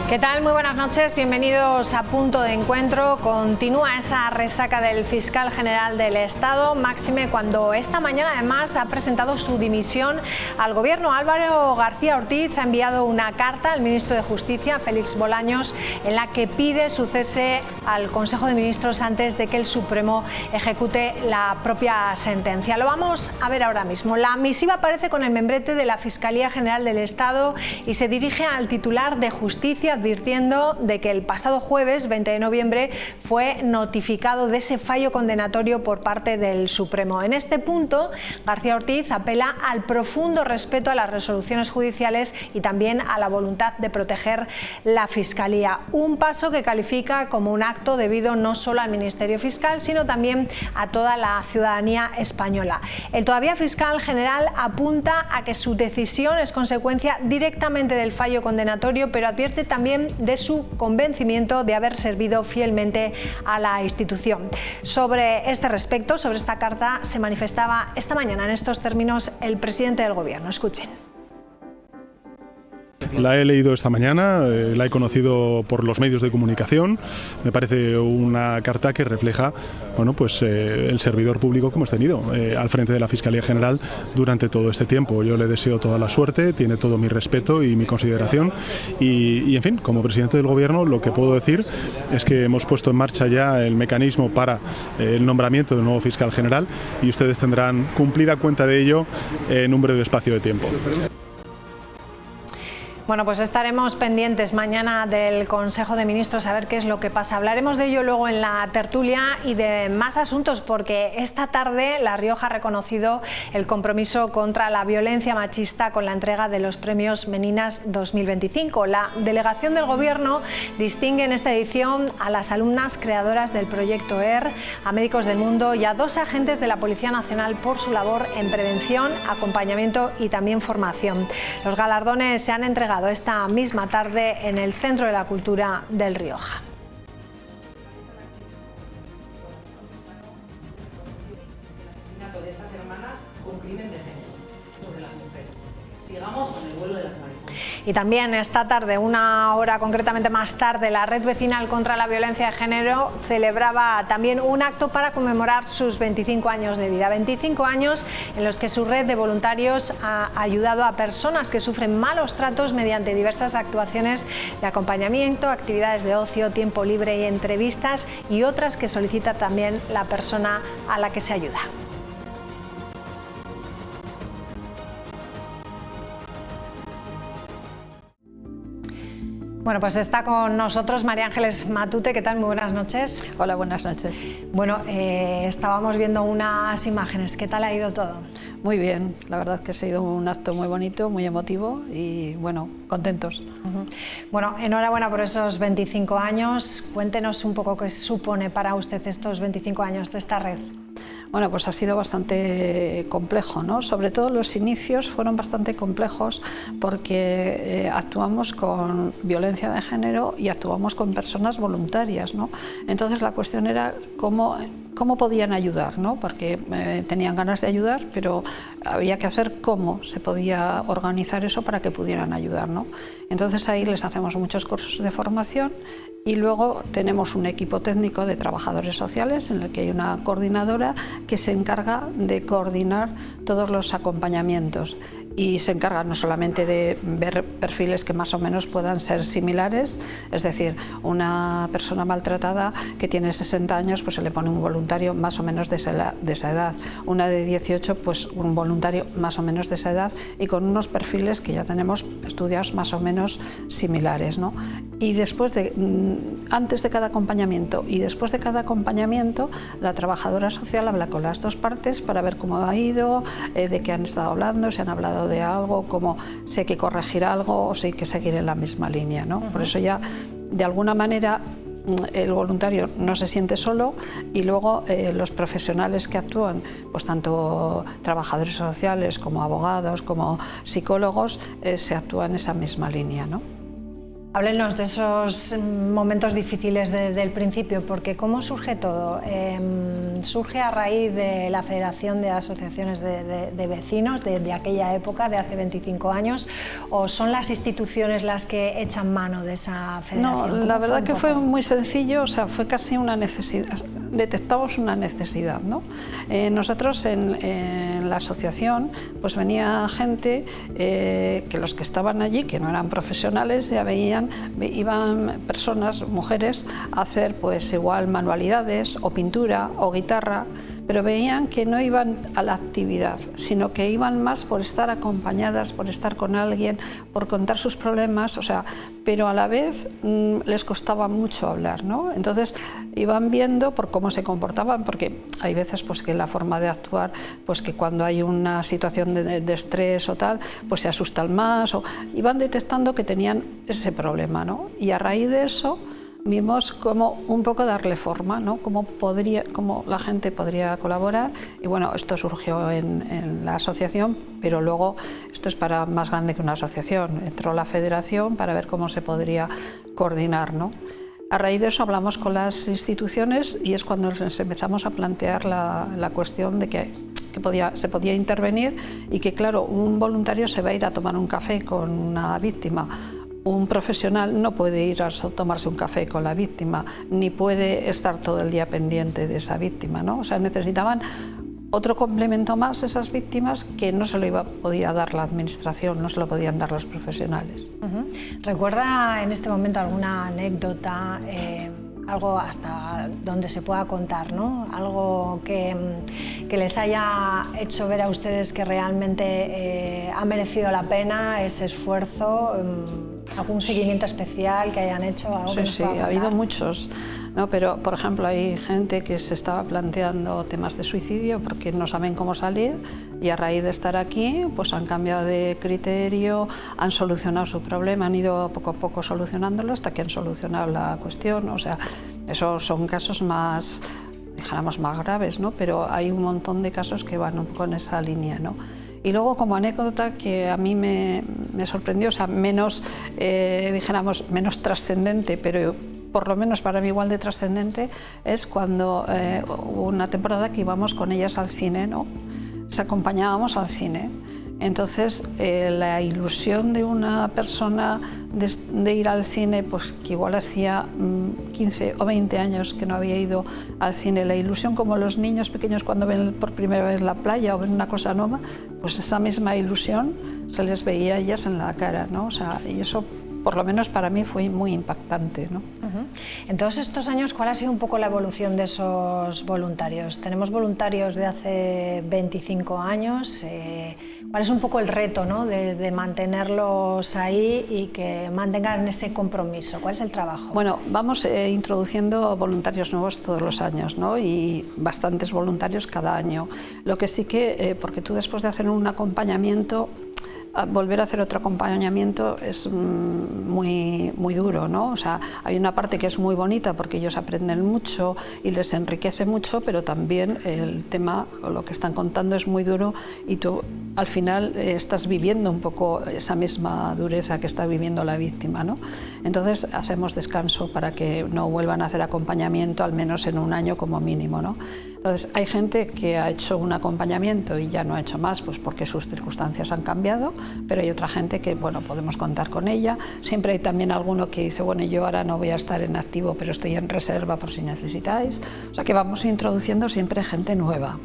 ¿Qué tal? Muy buenas noches, bienvenidos a Punto de Encuentro. Continúa esa resaca del fiscal general del Estado, máxime cuando esta mañana además ha presentado su dimisión al Gobierno. Álvaro García Ortiz ha enviado una carta al ministro de Justicia, Félix Bolaños, en la que pide su cese al Consejo de Ministros antes de que el Supremo ejecute la propia sentencia. Lo vamos a ver ahora mismo. La misiva aparece con el membrete de la Fiscalía General del Estado y se dirige al titular de Justicia, advirtiendo de que el pasado jueves 20 de noviembre fue notificado de ese fallo condenatorio por parte del Supremo. En este punto, García Ortiz apela al profundo respeto a las resoluciones judiciales y también a la voluntad de proteger la Fiscalía. Un paso que califica como un acto debido no solo al Ministerio Fiscal, sino también a toda la ciudadanía española. El todavía fiscal general apunta a que su decisión es consecuencia directamente del fallo condenatorio, pero advierte también de su convencimiento de haber servido fielmente a la institución. Sobre este respecto, sobre esta carta, se manifestaba esta mañana en estos términos el presidente del Gobierno. Escuchen. La he leído esta mañana, la he conocido por los medios de comunicación. Me parece una carta que refleja, bueno, pues el servidor público que hemos tenido al frente de la Fiscalía General durante todo este tiempo. Yo le deseo toda la suerte, tiene todo mi respeto y mi consideración y en fin, como presidente del Gobierno lo que puedo decir es que hemos puesto en marcha ya el mecanismo para el nombramiento del nuevo fiscal general y ustedes tendrán cumplida cuenta de ello en un breve espacio de tiempo. Bueno, pues estaremos pendientes mañana del Consejo de Ministros a ver qué es lo que pasa. Hablaremos de ello luego en la tertulia y de más asuntos, porque esta tarde La Rioja ha reconocido el compromiso contra la violencia machista con la entrega de los premios Meninas 2025. La delegación del Gobierno distingue en esta edición a las alumnas creadoras del proyecto ER, a Médicos del Mundo y a 2 agentes de la Policía Nacional por su labor en prevención, acompañamiento y también formación. Los galardones se han entregado esta misma tarde en el Centro de la Cultura del Rioja. El asesinato de estas hermanas con crimen de género sobre las mujeres. Sigamos con el vuelo de las mariposas. Y también esta tarde, una hora concretamente más tarde, la Red Vecinal contra la Violencia de Género celebraba también un acto para conmemorar sus 25 años de vida. 25 años en los que su red de voluntarios ha ayudado a personas que sufren malos tratos mediante diversas actuaciones de acompañamiento, actividades de ocio, tiempo libre y entrevistas, y otras que solicita también la persona a la que se ayuda. Bueno, pues está con nosotros María Ángeles Matute. ¿Qué tal? Muy buenas noches. Hola, buenas noches. Bueno, estábamos viendo unas imágenes. ¿Qué tal ha ido todo? Muy bien, la verdad que ha sido un acto muy bonito, muy emotivo y, bueno, contentos. Bueno, enhorabuena por esos 25 años. Cuéntenos un poco qué supone para usted estos 25 años de esta red. Bueno, pues ha sido bastante complejo, ¿no? Sobre todo los inicios fueron bastante complejos porque actuamos con violencia de género y actuamos con personas voluntarias, ¿no? Entonces la cuestión era cómo podían ayudar, ¿no? Porque tenían ganas de ayudar, pero había que hacer cómo se podía organizar eso para que pudieran ayudar, ¿no? Entonces ahí les hacemos muchos cursos de formación y luego tenemos un equipo técnico de trabajadores sociales en el que hay una coordinadora que se encarga de coordinar todos los acompañamientos y se encarga no solamente de ver perfiles que más o menos puedan ser similares, es decir, una persona maltratada que tiene 60 años, pues se le pone un voluntario más o menos de esa edad, una de 18, pues un voluntario más o menos de esa edad y con unos perfiles que ya tenemos estudiados más o menos similares, ¿no? Y después antes de cada acompañamiento y después de cada acompañamiento, la trabajadora social habla con las dos partes para ver cómo ha ido, de qué han estado hablando, si han hablado de algo, cómo si hay que corregir algo o si hay que seguir en la misma línea, ¿no? Por eso ya, de alguna manera, el voluntario no se siente solo y luego los profesionales que actúan, pues tanto trabajadores sociales como abogados, como psicólogos, se actúan en esa misma línea, ¿no? Háblenos de esos momentos difíciles del principio, porque ¿cómo surge todo? ¿Surge a raíz de la Federación de Asociaciones de Vecinos de aquella época, de hace 25 años, o son las instituciones las que echan mano de esa federación? No, la verdad que fue muy sencillo, o sea, fue casi una necesidad, detectamos una necesidad, ¿no? Nosotros en la asociación pues venía gente que los que estaban allí, que no eran profesionales, ya veían, iban personas, mujeres, a hacer pues igual manualidades o pintura o guitarra, pero veían que no iban a la actividad, sino que iban más por estar acompañadas, por estar con alguien, por contar sus problemas, o sea, pero a la vez les costaba mucho hablar, ¿no? Entonces iban viendo por cómo se comportaban, porque hay veces pues que la forma de actuar, pues que cuando hay una situación de estrés o tal, pues se asustan más, o iban detectando que tenían ese problema, ¿no? Y a raíz de eso vimos cómo un poco darle forma, ¿no? Cómo la gente podría colaborar, y bueno, esto surgió en la asociación, pero luego esto es para más grande que una asociación, entró la federación para ver cómo se podría coordinar, ¿no? A raíz de eso hablamos con las instituciones y es cuando nos empezamos a plantear la cuestión de que se podía intervenir y que, claro, un voluntario se va a ir a tomar un café con una víctima. Un profesional no puede ir a tomarse un café con la víctima, ni puede estar todo el día pendiente de esa víctima, ¿no? O sea, necesitaban otro complemento más esas víctimas que no se lo podía dar la administración, no se lo podían dar los profesionales. ¿Recuerda en este momento alguna anécdota, algo hasta donde se pueda contar, ¿no? Algo que les haya hecho ver a ustedes que realmente ha merecido la pena ese esfuerzo? ¿Algún seguimiento especial que hayan hecho? ¿Algo que Sí, ha habido muchos, ¿no? Pero, por ejemplo, hay gente que se estaba planteando temas de suicidio porque no saben cómo salir y a raíz de estar aquí pues han cambiado de criterio, han solucionado su problema, han ido poco a poco solucionándolo hasta que han solucionado la cuestión. O sea, esos son casos más, dijéramos, más graves, ¿no? Pero hay un montón de casos que van un poco en esa línea, ¿no? Y luego, como anécdota que a mí me sorprendió, o sea, menos, dijéramos, menos trascendente, pero por lo menos para mí igual de trascendente, es cuando hubo una temporada que íbamos con ellas al cine, ¿no? Les acompañábamos al cine. Entonces, la ilusión de una persona de ir al cine, pues que igual hacía 15 o 20 años que no había ido al cine, la ilusión como los niños pequeños cuando ven por primera vez la playa o ven una cosa nueva, pues esa misma ilusión se les veía a ellas en la cara, ¿no? O sea, y eso, por lo menos para mí, fue muy impactante, ¿no? En todos estos años, ¿cuál ha sido un poco la evolución de esos voluntarios? Tenemos voluntarios de hace 25 años. ¿Cuál es un poco el reto, ¿no? de mantenerlos ahí y que mantengan ese compromiso? ¿Cuál es el trabajo? Bueno, vamos introduciendo voluntarios nuevos todos los años, ¿no? Y bastantes voluntarios cada año. Lo que sí que, porque tú después de hacer un acompañamiento, volver a hacer otro acompañamiento es muy duro, ¿no? O sea, hay una parte que es muy bonita porque ellos aprenden mucho y les enriquece mucho, pero también el tema, lo que están contando es muy duro y tú al final estás viviendo un poco esa misma dureza que está viviendo la víctima, ¿no? Entonces hacemos descanso para que no vuelvan a hacer acompañamiento al menos en un año como mínimo, ¿no? Entonces hay gente que ha hecho un acompañamiento y ya no ha hecho más, pues porque sus circunstancias han cambiado, pero hay otra gente que, bueno, podemos contar con ella. Siempre hay también alguno que dice, bueno, yo ahora no voy a estar en activo, pero estoy en reserva por si necesitáis. O sea que vamos introduciendo siempre gente nueva.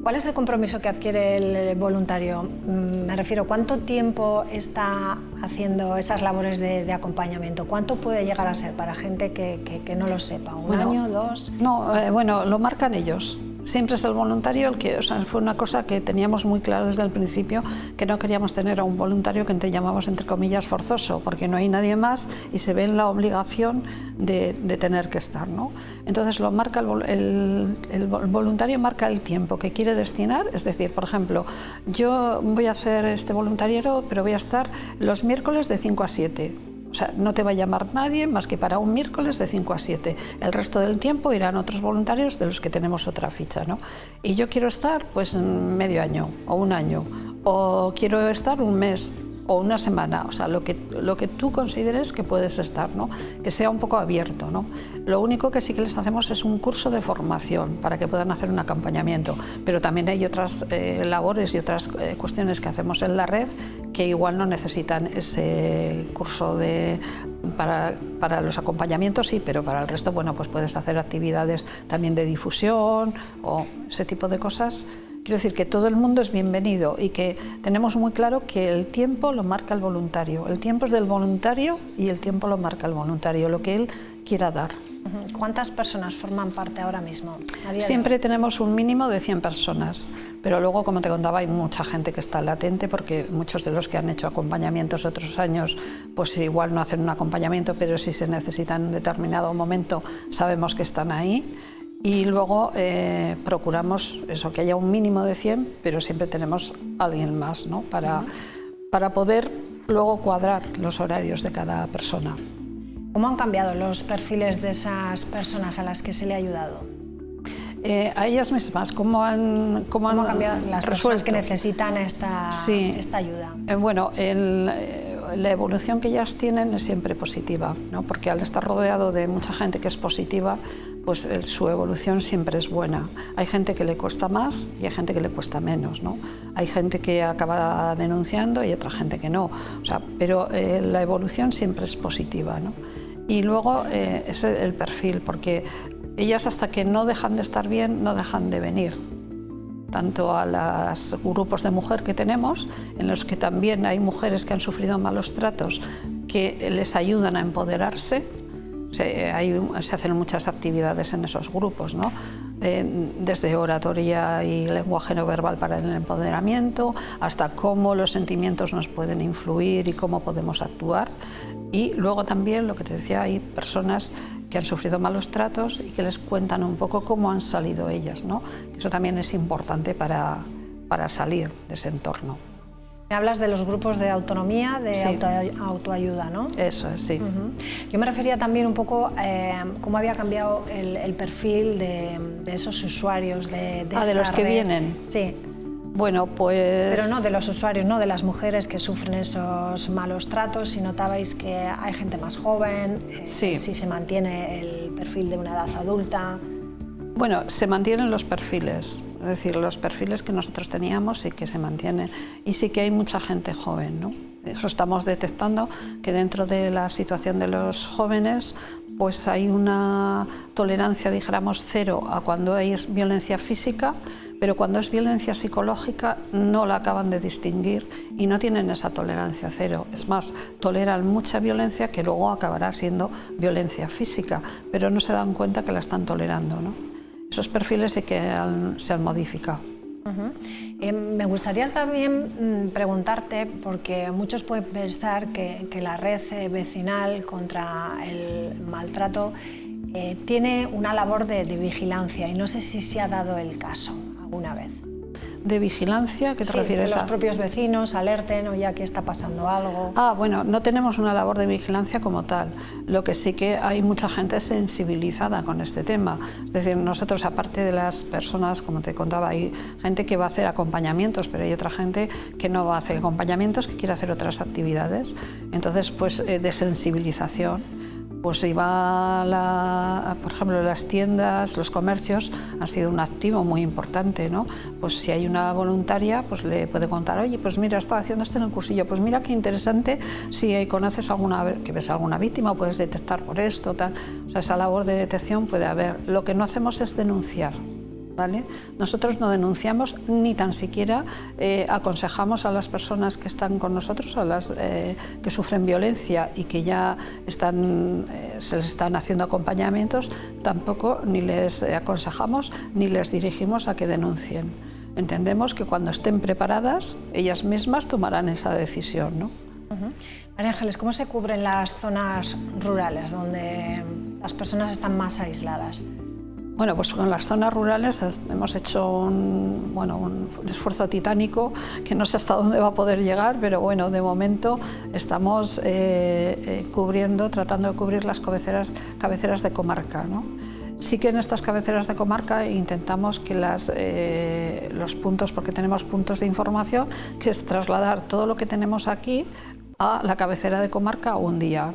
¿Cuál es el compromiso que adquiere el voluntario? Me refiero, ¿cuánto tiempo está haciendo esas labores de acompañamiento? ¿Cuánto puede llegar a ser para gente que no lo sepa? ¿Un año, dos? No, bueno, lo marcan ellos. Siempre es el voluntario el que, o sea, fue una cosa que teníamos muy claro desde el principio, que no queríamos tener a un voluntario que llamamos entre comillas forzoso, porque no hay nadie más y se ve en la obligación de tener que estar, ¿no? Entonces lo marca el voluntario, marca el tiempo que quiere destinar, es decir, por ejemplo, yo voy a hacer este voluntariado, pero voy a estar los miércoles de 5 a 7. O sea, no te va a llamar nadie más que para un miércoles de 5 a 7. El resto del tiempo irán otros voluntarios de los que tenemos otra ficha, ¿no? Y yo quiero estar pues medio año o un año, o quiero estar un mes o una semana, o sea, lo que tú consideres que puedes estar, ¿no? Que sea un poco abierto, ¿no? Lo único que sí que les hacemos es un curso de formación para que puedan hacer un acompañamiento, pero también hay otras labores y otras cuestiones que hacemos en la red que igual no necesitan ese curso para los acompañamientos, sí, pero para el resto, bueno, pues puedes hacer actividades también de difusión o ese tipo de cosas. Quiero decir que todo el mundo es bienvenido y que tenemos muy claro que el tiempo lo marca el voluntario. El tiempo es del voluntario y el tiempo lo marca el voluntario, lo que él quiera dar. ¿Cuántas personas forman parte ahora mismo? Siempre tenemos un mínimo de 100 personas, pero luego, como te contaba, hay mucha gente que está latente porque muchos de los que han hecho acompañamientos otros años, pues igual no hacen un acompañamiento, pero si se necesita en un determinado momento sabemos que están ahí. Y luego procuramos eso, que haya un mínimo de 100, pero siempre tenemos alguien más, ¿no? para poder luego cuadrar los horarios de cada persona. ¿Cómo han cambiado los perfiles de esas personas a las que se le ha ayudado? A ellas mismas, ¿cómo han cambiado las personas que necesitan esta ayuda? Bueno, la evolución que ellas tienen es siempre positiva, ¿no? Porque al estar rodeado de mucha gente que es positiva, pues su evolución siempre es buena. Hay gente que le cuesta más y hay gente que le cuesta menos, ¿no? Hay gente que acaba denunciando y otra gente que no. O sea, pero la evolución siempre es positiva, ¿no? Y luego es el perfil, porque ellas hasta que no dejan de estar bien, no dejan de venir. Tanto a los grupos de mujer que tenemos, en los que también hay mujeres que han sufrido malos tratos, que les ayudan a empoderarse. Se hacen muchas actividades en esos grupos, ¿no? Desde oratoria y lenguaje no verbal para el empoderamiento, hasta cómo los sentimientos nos pueden influir y cómo podemos actuar. Y luego también, lo que te decía, hay personas que han sufrido malos tratos y que les cuentan un poco cómo han salido ellas, ¿no? Eso también es importante para salir de ese entorno. Hablas de los grupos de autonomía, de sí. autoayuda, ¿no? Eso es, sí. Yo me refería también un poco a cómo había cambiado el perfil de esos usuarios de de los que vienen. Sí. Bueno, pues... Pero no de los usuarios, no de las mujeres que sufren esos malos tratos, si notabais que hay gente más joven, sí. Si se mantiene el perfil de una edad adulta. Bueno, se mantienen los perfiles, es decir, los perfiles que nosotros teníamos sí que se mantienen. Y sí que hay mucha gente joven, ¿no? Eso estamos detectando, que dentro de la situación de los jóvenes pues hay una tolerancia, dijéramos, cero a cuando hay violencia física, pero cuando es violencia psicológica no la acaban de distinguir y no tienen esa tolerancia cero. Es más, toleran mucha violencia que luego acabará siendo violencia física, pero no se dan cuenta que la están tolerando, ¿no? Esos perfiles sí que se han modificado. Me gustaría también preguntarte, porque muchos pueden pensar que la red vecinal contra el maltrato tiene una labor de vigilancia, y no sé si se ha dado el caso alguna vez. ¿De vigilancia? ¿Qué te refieres? Que los propios vecinos alerten, o ya que está pasando algo. Bueno, no tenemos una labor de vigilancia como tal. Lo que sí que hay mucha gente sensibilizada con este tema. Es decir, nosotros, aparte de las personas, como te contaba, hay gente que va a hacer acompañamientos, pero hay otra gente que no va a hacer acompañamientos, que quiere hacer otras actividades. Entonces, pues de sensibilización. Pues iba, por ejemplo, las tiendas, los comercios han sido un activo muy importante, ¿no? Pues si hay una voluntaria, pues le puede contar, oye, pues mira, estaba haciendo esto en el cursillo, pues mira qué interesante, si conoces que ves alguna víctima, puedes detectar por esto, tal. O sea, esa labor de detección puede haber. Lo que no hacemos es denunciar. ¿Vale? Nosotros no denunciamos ni tan siquiera aconsejamos a las personas que están con nosotros, a las que sufren violencia y que ya se les están haciendo acompañamientos, tampoco ni les aconsejamos ni les dirigimos a que denuncien. Entendemos que cuando estén preparadas, ellas mismas tomarán esa decisión, ¿no? María Ángeles, ¿cómo se cubren las zonas rurales donde las personas están más aisladas? Bueno, pues con las zonas rurales hemos hecho un esfuerzo titánico que no sé hasta dónde va a poder llegar, pero bueno, de momento estamos tratando de cubrir las cabeceras de comarca, ¿no? Sí que en estas cabeceras de comarca intentamos que los puntos, porque tenemos puntos de información, que es trasladar todo lo que tenemos aquí a la cabecera de comarca un día.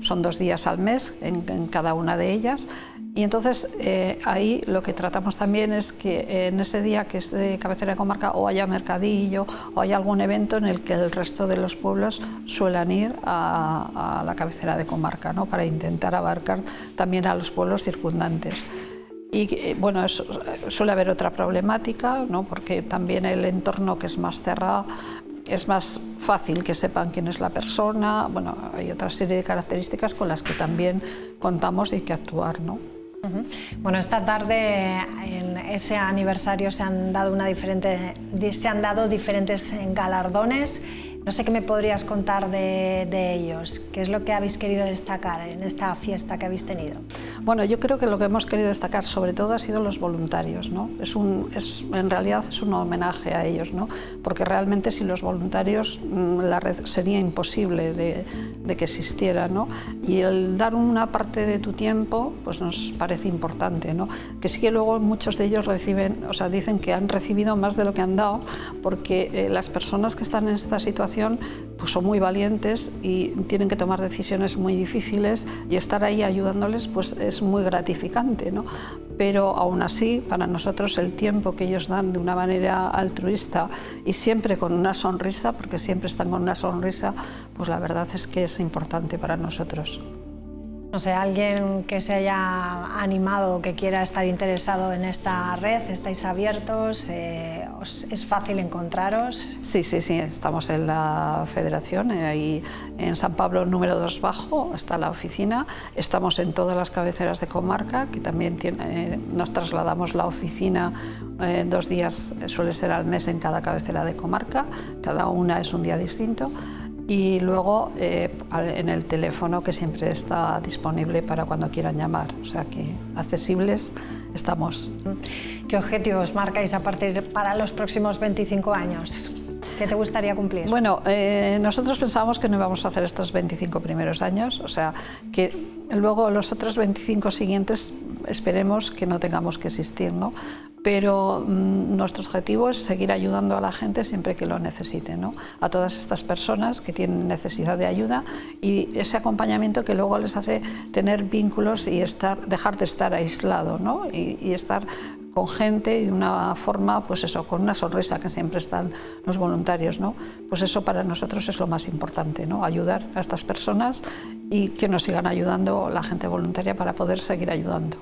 Son 2 días al mes en cada una de ellas, y entonces ahí lo que tratamos también es que en ese día que es de cabecera de comarca o haya mercadillo o haya algún evento en el que el resto de los pueblos suelan ir a la cabecera de comarca, ¿no? Para intentar abarcar también a los pueblos circundantes. Y bueno, suele haber otra problemática, ¿no? Porque también el entorno, que es más cerrado, es más fácil que sepan quién es la persona. Bueno, hay otra serie de características con las que también contamos y hay que actuar, ¿no? Bueno, esta tarde en ese aniversario se han dado diferentes galardones. No sé qué me podrías contar de ellos. ¿Qué es lo que habéis querido destacar en esta fiesta que habéis tenido? Bueno, yo creo que lo que hemos querido destacar sobre todo ha sido los voluntarios, ¿no? En realidad es un homenaje a ellos, ¿no? Porque realmente sin los voluntarios la red sería imposible de que existiera, ¿no? Y el dar una parte de tu tiempo pues nos parece importante, ¿no? Que sí que luego muchos de ellos dicen que han recibido más de lo que han dado, porque las personas que están en esta situación pues son muy valientes y tienen que tomar decisiones muy difíciles, y estar ahí ayudándoles pues es muy gratificante, ¿no? Pero aún así, para nosotros el tiempo que ellos dan de una manera altruista y siempre con una sonrisa, porque siempre están con una sonrisa, pues la verdad es que es importante para nosotros. No sé, alguien que se haya animado o que quiera estar interesado en esta red, ¿estáis abiertos? ¿Es fácil encontraros? Sí, estamos en la federación, ahí en San Pablo número 2 bajo está la oficina. Estamos en todas las cabeceras de comarca, que también nos trasladamos la oficina 2 días, suele ser al mes en cada cabecera de comarca, cada una es un día distinto. Y luego en el teléfono, que siempre está disponible para cuando quieran llamar, o sea que accesibles estamos. ¿Qué objetivos marcáis para los próximos 25 años? ¿Qué te gustaría cumplir? Bueno, nosotros pensábamos que no íbamos a hacer estos 25 primeros años, o sea que luego los otros 25 siguientes esperemos que no tengamos que existir, ¿no? Pero nuestro objetivo es seguir ayudando a la gente siempre que lo necesite, ¿no? A todas estas personas que tienen necesidad de ayuda, y ese acompañamiento que luego les hace tener vínculos y dejar de estar aislado, ¿no? Y estar con gente de una forma, pues eso, con una sonrisa, que siempre están los voluntarios, ¿no? Pues eso para nosotros es lo más importante, ¿no? Ayudar a estas personas y que nos sigan ayudando la gente voluntaria para poder seguir ayudando.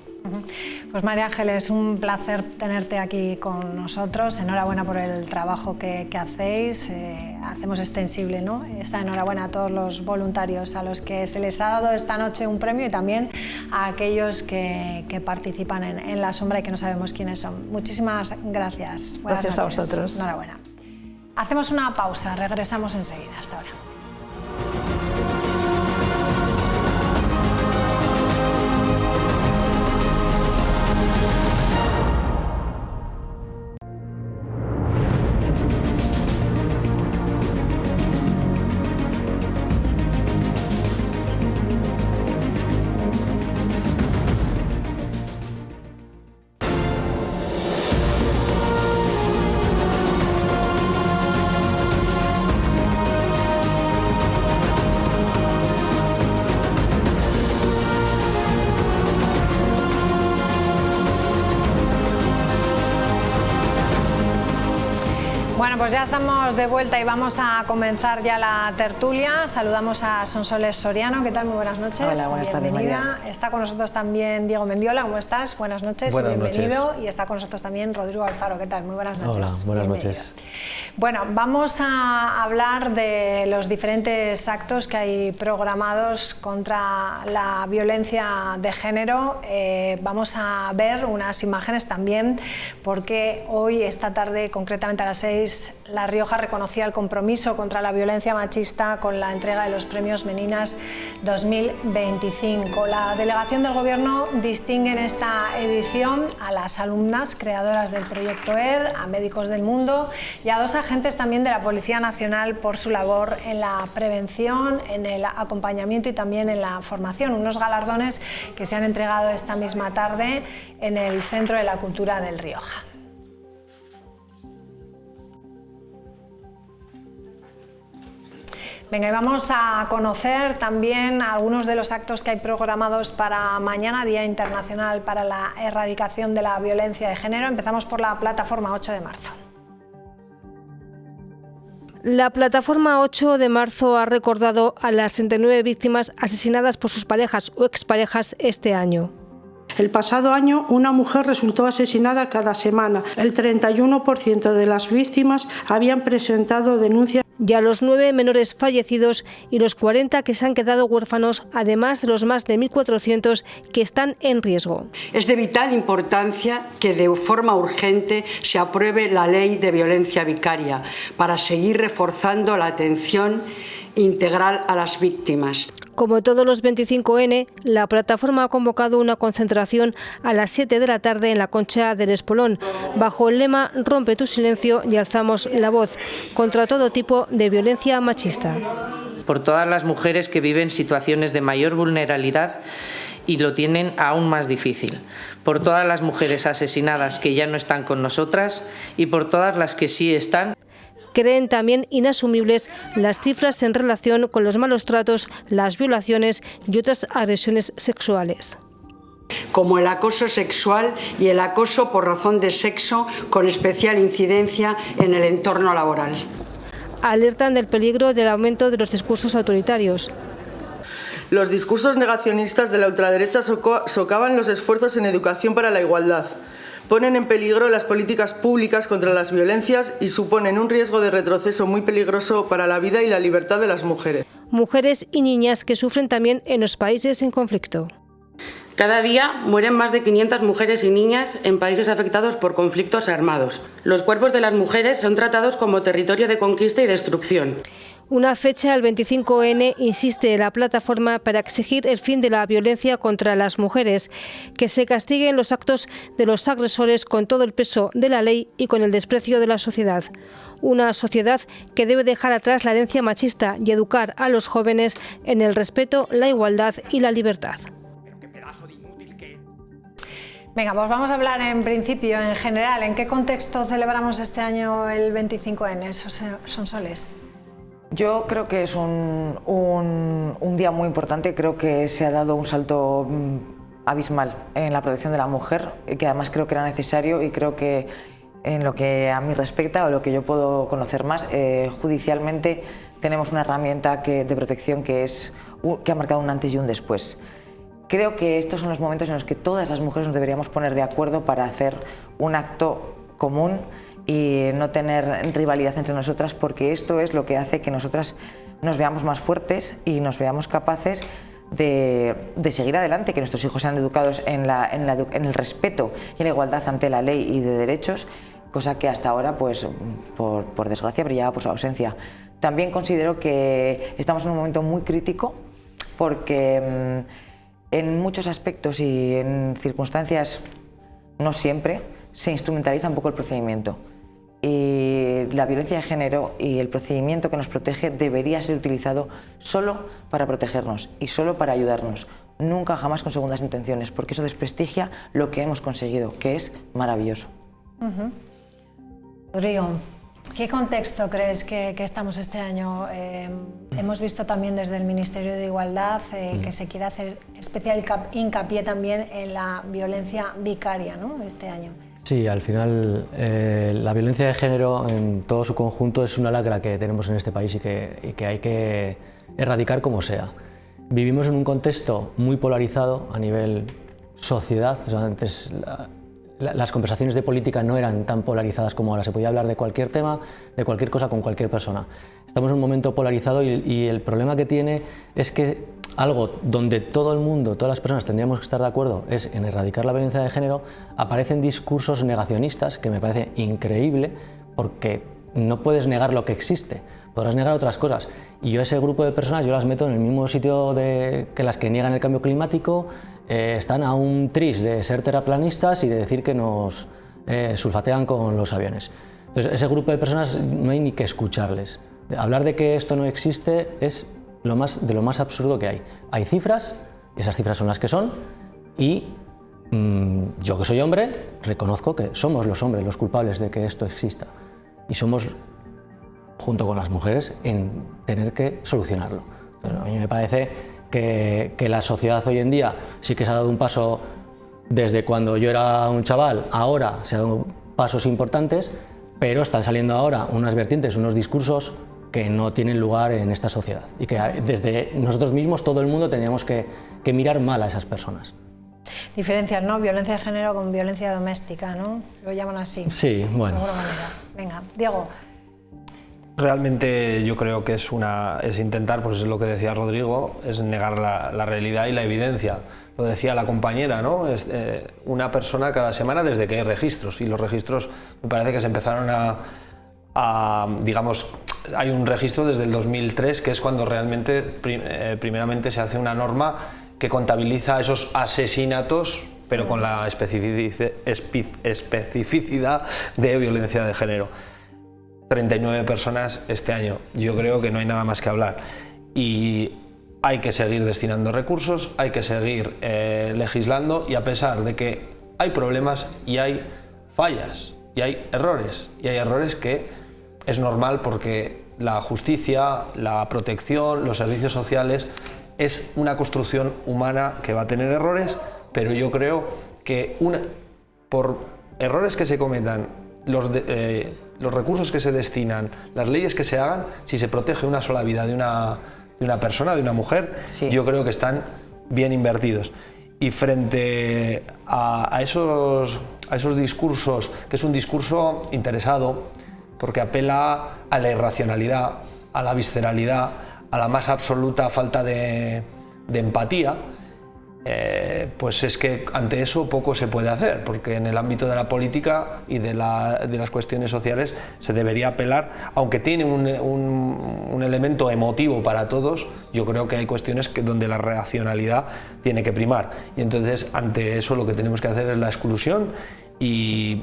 Pues María Ángeles, un placer tenerte aquí con nosotros. Enhorabuena por el trabajo que hacéis. Hacemos extensible, ¿no?, esta enhorabuena a todos los voluntarios a los que se les ha dado esta noche un premio, y también a aquellos que participan en la sombra y que no sabemos quiénes son. Muchísimas gracias. Buenas noches. A vosotros. Enhorabuena. Hacemos una pausa, regresamos enseguida. Hasta ahora. Bueno, pues ya estamos de vuelta y vamos a comenzar ya la tertulia. Saludamos a Sonsoles Soriano. ¿Qué tal? Muy buenas noches. Hola, buenas tardes, bienvenida. Está con nosotros también Diego Mendiola. ¿Cómo estás? Buenas noches. Buenas bienvenido. noches. Y está con nosotros también Rodrigo Alfaro. ¿Qué tal? Muy buenas noches. Hola, buenas noches. Bueno, vamos a hablar de los diferentes actos que hay programados contra la violencia de género. Vamos a ver unas imágenes también, porque hoy, esta tarde, concretamente a las 6 Sonsoles. La Rioja reconocía el compromiso contra la violencia machista con la entrega de los premios Meninas 2025. La delegación del Gobierno distingue en esta edición a las alumnas creadoras del proyecto ER, a Médicos del Mundo y a 2 agentes también de la Policía Nacional por su labor en la prevención, en el acompañamiento y también en la formación. Unos galardones que se han entregado esta misma tarde en el Centro de la Cultura del Rioja. Venga, y vamos a conocer también algunos de los actos que hay programados para mañana, Día Internacional para la Erradicación de la Violencia de Género. Empezamos por la plataforma 8 de marzo. La plataforma 8 de marzo ha recordado a las 69 víctimas asesinadas por sus parejas o exparejas este año. El pasado año, una mujer resultó asesinada cada semana. El 31% de las víctimas habían presentado denuncias. Y a los 9 menores fallecidos y los 40 que se han quedado huérfanos, además de los más de 1.400 que están en riesgo. Es de vital importancia que de forma urgente se apruebe la ley de violencia vicaria para seguir reforzando la atención integral a las víctimas. Como todos los 25N, la plataforma ha convocado una concentración a las 7 de la tarde en la Concha del Espolón, bajo el lema «Rompe tu silencio y alzamos la voz» contra todo tipo de violencia machista. Por todas las mujeres que viven situaciones de mayor vulnerabilidad y lo tienen aún más difícil, por todas las mujeres asesinadas que ya no están con nosotras y por todas las que sí están. Creen también inasumibles las cifras en relación con los malos tratos, las violaciones y otras agresiones sexuales. Como el acoso sexual y el acoso por razón de sexo, con especial incidencia en el entorno laboral. Alertan del peligro del aumento de los discursos autoritarios. Los discursos negacionistas de la ultraderecha socavan los esfuerzos en educación para la igualdad. Ponen en peligro las políticas públicas contra las violencias y suponen un riesgo de retroceso muy peligroso para la vida y la libertad de las mujeres. Mujeres y niñas que sufren también en los países en conflicto. Cada día mueren más de 500 mujeres y niñas en países afectados por conflictos armados. Los cuerpos de las mujeres son tratados como territorio de conquista y destrucción. Una fecha, el 25N, insiste la plataforma para exigir el fin de la violencia contra las mujeres, que se castiguen los actos de los agresores con todo el peso de la ley y con el desprecio de la sociedad. Una sociedad que debe dejar atrás la herencia machista y educar a los jóvenes en el respeto, la igualdad y la libertad. Venga, pues vamos a hablar en principio, en general, ¿en qué contexto celebramos este año el 25N, Sonsoles? Yo creo que es un día muy importante, creo que se ha dado un salto abismal en la protección de la mujer, que además creo que era necesario y creo que en lo que a mí respecta o lo que yo puedo conocer más, judicialmente tenemos una herramienta de protección que ha marcado un antes y un después. Creo que estos son los momentos en los que todas las mujeres nos deberíamos poner de acuerdo para hacer un acto común y no tener rivalidad entre nosotras, porque esto es lo que hace que nosotras nos veamos más fuertes y nos veamos capaces de seguir adelante, que nuestros hijos sean educados en el respeto y en la igualdad ante la ley y de derechos, cosa que hasta ahora, pues, por desgracia, brillaba por su ausencia. También considero que estamos en un momento muy crítico porque en muchos aspectos y en circunstancias, no siempre, se instrumentaliza un poco el procedimiento. Y la violencia de género y el procedimiento que nos protege debería ser utilizado solo para protegernos y solo para ayudarnos, nunca jamás con segundas intenciones, porque eso desprestigia lo que hemos conseguido, que es maravilloso. Rodrigo, ¿qué contexto crees que estamos este año? Hemos visto también desde el Ministerio de Igualdad que se quiere hacer especial hincapié también en la violencia vicaria, ¿no?, este año. Sí, al final la violencia de género en todo su conjunto es una lacra que tenemos en este país y que hay que erradicar como sea. Vivimos en un contexto muy polarizado a nivel sociedad. O sea, antes las conversaciones de política no eran tan polarizadas como ahora. Se podía hablar de cualquier tema, de cualquier cosa con cualquier persona. Estamos en un momento polarizado y el problema que tiene es que algo donde todo el mundo, todas las personas tendríamos que estar de acuerdo es en erradicar la violencia de género, aparecen discursos negacionistas que me parece increíble porque no puedes negar lo que existe, podrás negar otras cosas. Y yo ese grupo de personas yo las meto en el mismo sitio que las que niegan el cambio climático, están a un tris de ser terraplanistas y de decir que nos sulfatean con los aviones. Entonces ese grupo de personas no hay ni que escucharles. Hablar de que esto no existe es de lo más absurdo que hay. Hay cifras, esas cifras son las que son, y yo que soy hombre reconozco que somos los hombres los culpables de que esto exista. Y somos, junto con las mujeres, en tener que solucionarlo. Entonces, a mí me parece que la sociedad hoy en día sí que se ha dado un paso desde cuando yo era un chaval, ahora se han dado pasos importantes, pero están saliendo ahora unas vertientes, unos discursos que no tienen lugar en esta sociedad y que desde nosotros mismos, todo el mundo, tendríamos que mirar mal a esas personas. Diferencias, ¿no? Violencia de género con violencia doméstica, ¿no? Lo llaman así. Sí, bueno. De alguna manera. Venga, Diego. Realmente yo creo que es intentar, pues es lo que decía Rodrigo, es negar la realidad y la evidencia. Lo decía la compañera, ¿no? Es una persona cada semana desde que hay registros, y los registros me parece que se empezaron digamos, hay un registro desde el 2003, que es cuando realmente primeramente se hace una norma que contabiliza esos asesinatos, pero con la especificidad de violencia de género. 39 personas este año. Yo creo que no hay nada más que hablar. Y hay que seguir destinando recursos, hay que seguir legislando, y a pesar de que hay problemas y hay fallas y hay errores que es normal, porque la justicia, la protección, los servicios sociales es una construcción humana que va a tener errores, pero yo creo que por errores que se cometan, los recursos que se destinan, las leyes que se hagan, si se protege una sola vida de una persona, de una mujer, sí, yo creo que están bien invertidos. Y frente a esos discursos, que es un discurso interesado, porque apela a la irracionalidad, a la visceralidad, a la más absoluta falta de empatía, pues es que ante eso poco se puede hacer, porque en el ámbito de la política y de las cuestiones sociales se debería apelar, aunque tiene un elemento emotivo para todos. Yo creo que hay cuestiones donde la racionalidad tiene que primar, y entonces ante eso lo que tenemos que hacer es la exclusión, y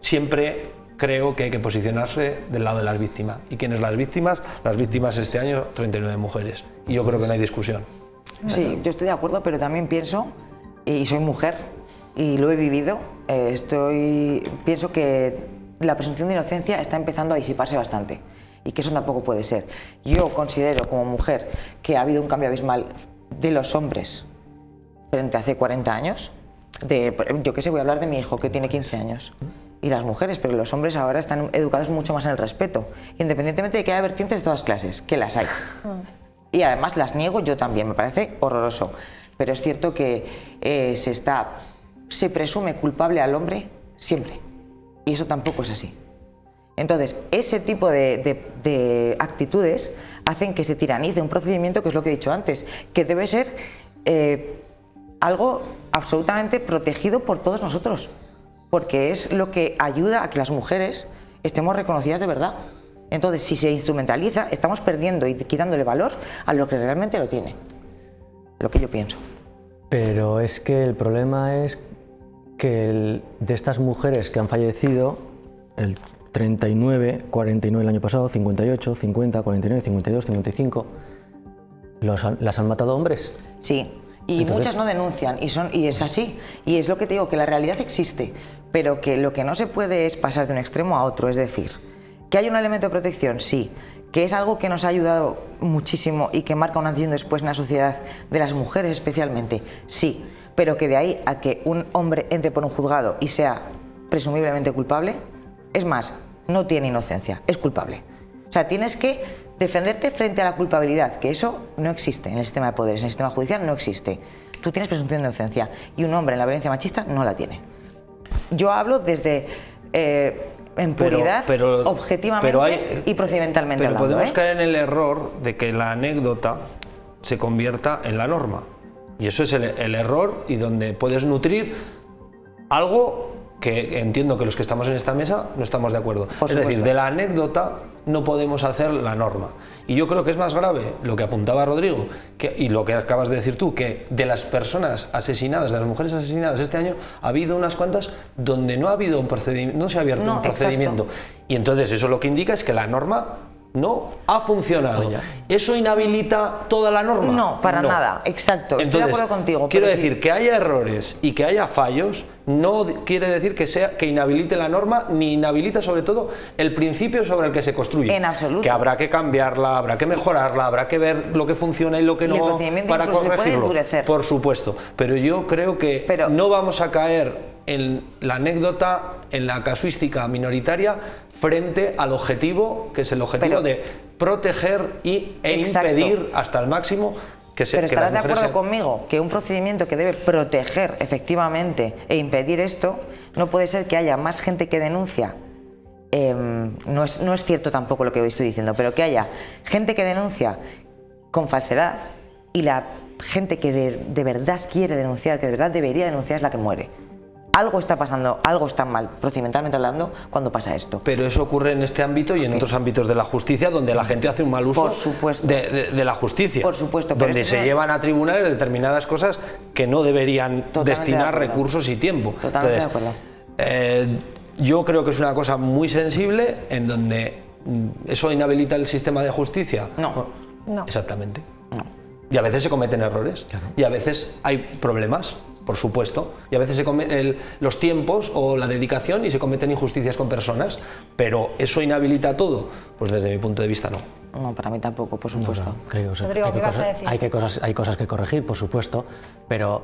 siempre creo que hay que posicionarse del lado de las víctimas. ¿Y quiénes las víctimas? Las víctimas este año, 39 mujeres, y yo creo que no hay discusión. Sí, yo estoy de acuerdo, pero también pienso, y soy mujer y lo he vivido, pienso que la presunción de inocencia está empezando a disiparse bastante, y que eso tampoco puede ser. Yo considero como mujer que ha habido un cambio abismal de los hombres frente a hace 40 años. Yo qué sé, voy a hablar de mi hijo, que tiene 15 años. Y las mujeres, pero los hombres ahora están educados mucho más en el respeto, independientemente de que haya vertientes de todas clases, que las hay. Y además las niego yo también, me parece horroroso. Pero es cierto que se presume culpable al hombre siempre, y eso tampoco es así. Entonces, ese tipo de actitudes hacen que se tiranice un procedimiento, que es lo que he dicho antes, que debe ser algo absolutamente protegido por todos nosotros, porque es lo que ayuda a que las mujeres estemos reconocidas de verdad. Entonces, si se instrumentaliza, estamos perdiendo y quitándole valor a lo que realmente lo tiene, lo que yo pienso. Pero es que el problema es que de estas mujeres que han fallecido, el 39, 49 el año pasado, 58, 50, 49, 52, 55, ¿las han matado hombres? Sí. Y entonces, muchas no denuncian, y es así. Y es lo que te digo, que la realidad existe, pero que lo que no se puede es pasar de un extremo a otro. Es decir, que hay un elemento de protección, sí, que es algo que nos ha ayudado muchísimo y que marca un antes y un después en la sociedad, de las mujeres especialmente, sí, pero que de ahí a que un hombre entre por un juzgado y sea presumiblemente culpable, es más, no tiene inocencia, es culpable. O sea, tienes que defenderte frente a la culpabilidad, que eso no existe en el sistema de poderes, en el sistema judicial no existe. Tú tienes presunción de inocencia, y un hombre en la violencia machista no la tiene. Yo hablo desde en puridad, objetivamente y procedimentalmente pero hablando. Podemos caer en el error de que la anécdota se convierta en la norma, y eso es el error, y donde puedes nutrir algo que entiendo que los que estamos en esta mesa no estamos de acuerdo. Es decir, de la anécdota no podemos hacer la norma. Y yo creo que es más grave lo que apuntaba Rodrigo y lo que acabas de decir tú, que de las personas asesinadas, de las mujeres asesinadas este año, ha habido unas cuantas donde no ha habido un procedimiento, no se ha abierto un procedimiento. Exacto. Y entonces eso lo que indica es que la norma no ha funcionado. ¿Eso inhabilita toda la norma? No, para nada, exacto. Estoy de acuerdo contigo. Quiero decir, que haya errores y que haya fallos no quiere decir que inhabilite la norma, ni inhabilita sobre todo el principio sobre el que se construye. En absoluto. Que habrá que cambiarla, habrá que mejorarla, habrá que ver lo que funciona y lo que no para corregirlo. Por supuesto, pero yo creo que no vamos a caer en la anécdota, en la casuística minoritaria, frente al objetivo, que es el objetivo de proteger e impedir hasta el máximo que se... Pero estarás de acuerdo conmigo que un procedimiento que debe proteger efectivamente e impedir esto, no puede ser que haya más gente que denuncia. No es cierto tampoco lo que hoy estoy diciendo, pero que haya gente que denuncia con falsedad y la gente que de verdad quiere denunciar, que de verdad debería denunciar, es la que muere. Algo está pasando, algo está mal, procedimentalmente hablando, cuando pasa esto. Pero eso ocurre en este ámbito y en otros ámbitos de la justicia, donde la gente hace un mal uso de la justicia. Por supuesto. Donde se llevan a tribunales determinadas cosas que no deberían destinar recursos y tiempo. Totalmente de acuerdo. Yo creo que es una cosa muy sensible, en donde eso inhabilita el sistema de justicia. No. Exactamente. No. Y a veces se cometen errores. Claro. Y a veces hay problemas. Por supuesto, y a veces se cometen los tiempos o la dedicación y se cometen injusticias con personas, pero ¿eso inhabilita todo? Pues desde mi punto de vista no. No, para mí tampoco, por supuesto. Rodrigo, ¿qué vas a decir? Hay cosas que corregir, por supuesto, pero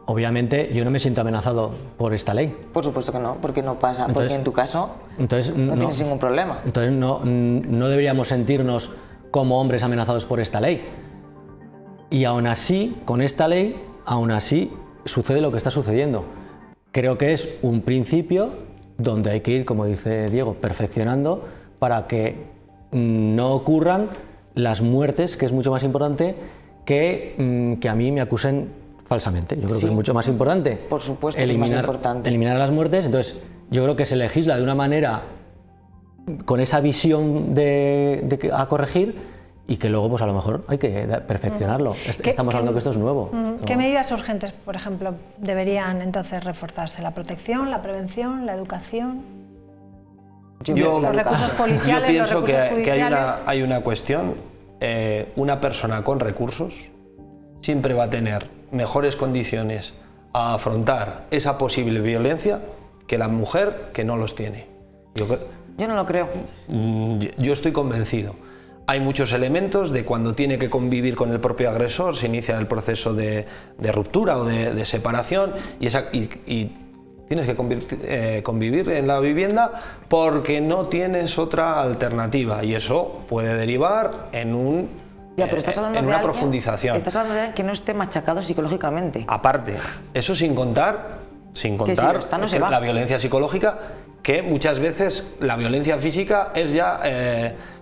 obviamente yo no me siento amenazado por esta ley. Por supuesto que no, porque no pasa, entonces, porque en tu caso no tienes ningún problema. Entonces no deberíamos sentirnos como hombres amenazados por esta ley. Y aún así, con esta ley, sucede lo que está sucediendo. Creo que es un principio donde hay que ir, como dice Diego, perfeccionando para que no ocurran las muertes, que es mucho más importante que a mí me acusen falsamente. Yo creo que es mucho más importante. Por supuesto, es más importante. Eliminar las muertes. Entonces, yo creo que se legisla de una manera con esa visión a corregir, y que luego pues a lo mejor hay que perfeccionarlo. Estamos hablando que esto es nuevo. ¿Qué medidas urgentes, por ejemplo, deberían entonces reforzarse? ¿La protección, la prevención, la educación? ¿Los recursos policiales, yo los recursos judiciales? Que hay una cuestión. Una persona con recursos siempre va a tener mejores condiciones a afrontar esa posible violencia que la mujer que no los tiene. Yo no lo creo. Yo estoy convencido. Hay muchos elementos de cuando tiene que convivir con el propio agresor, se inicia el proceso de ruptura o de separación y tienes que convivir en la vivienda porque no tienes otra alternativa y eso puede derivar en una profundización. Estás hablando de alguien que no esté machacado psicológicamente. Aparte, eso sin contar la violencia psicológica, que muchas veces la violencia física es ya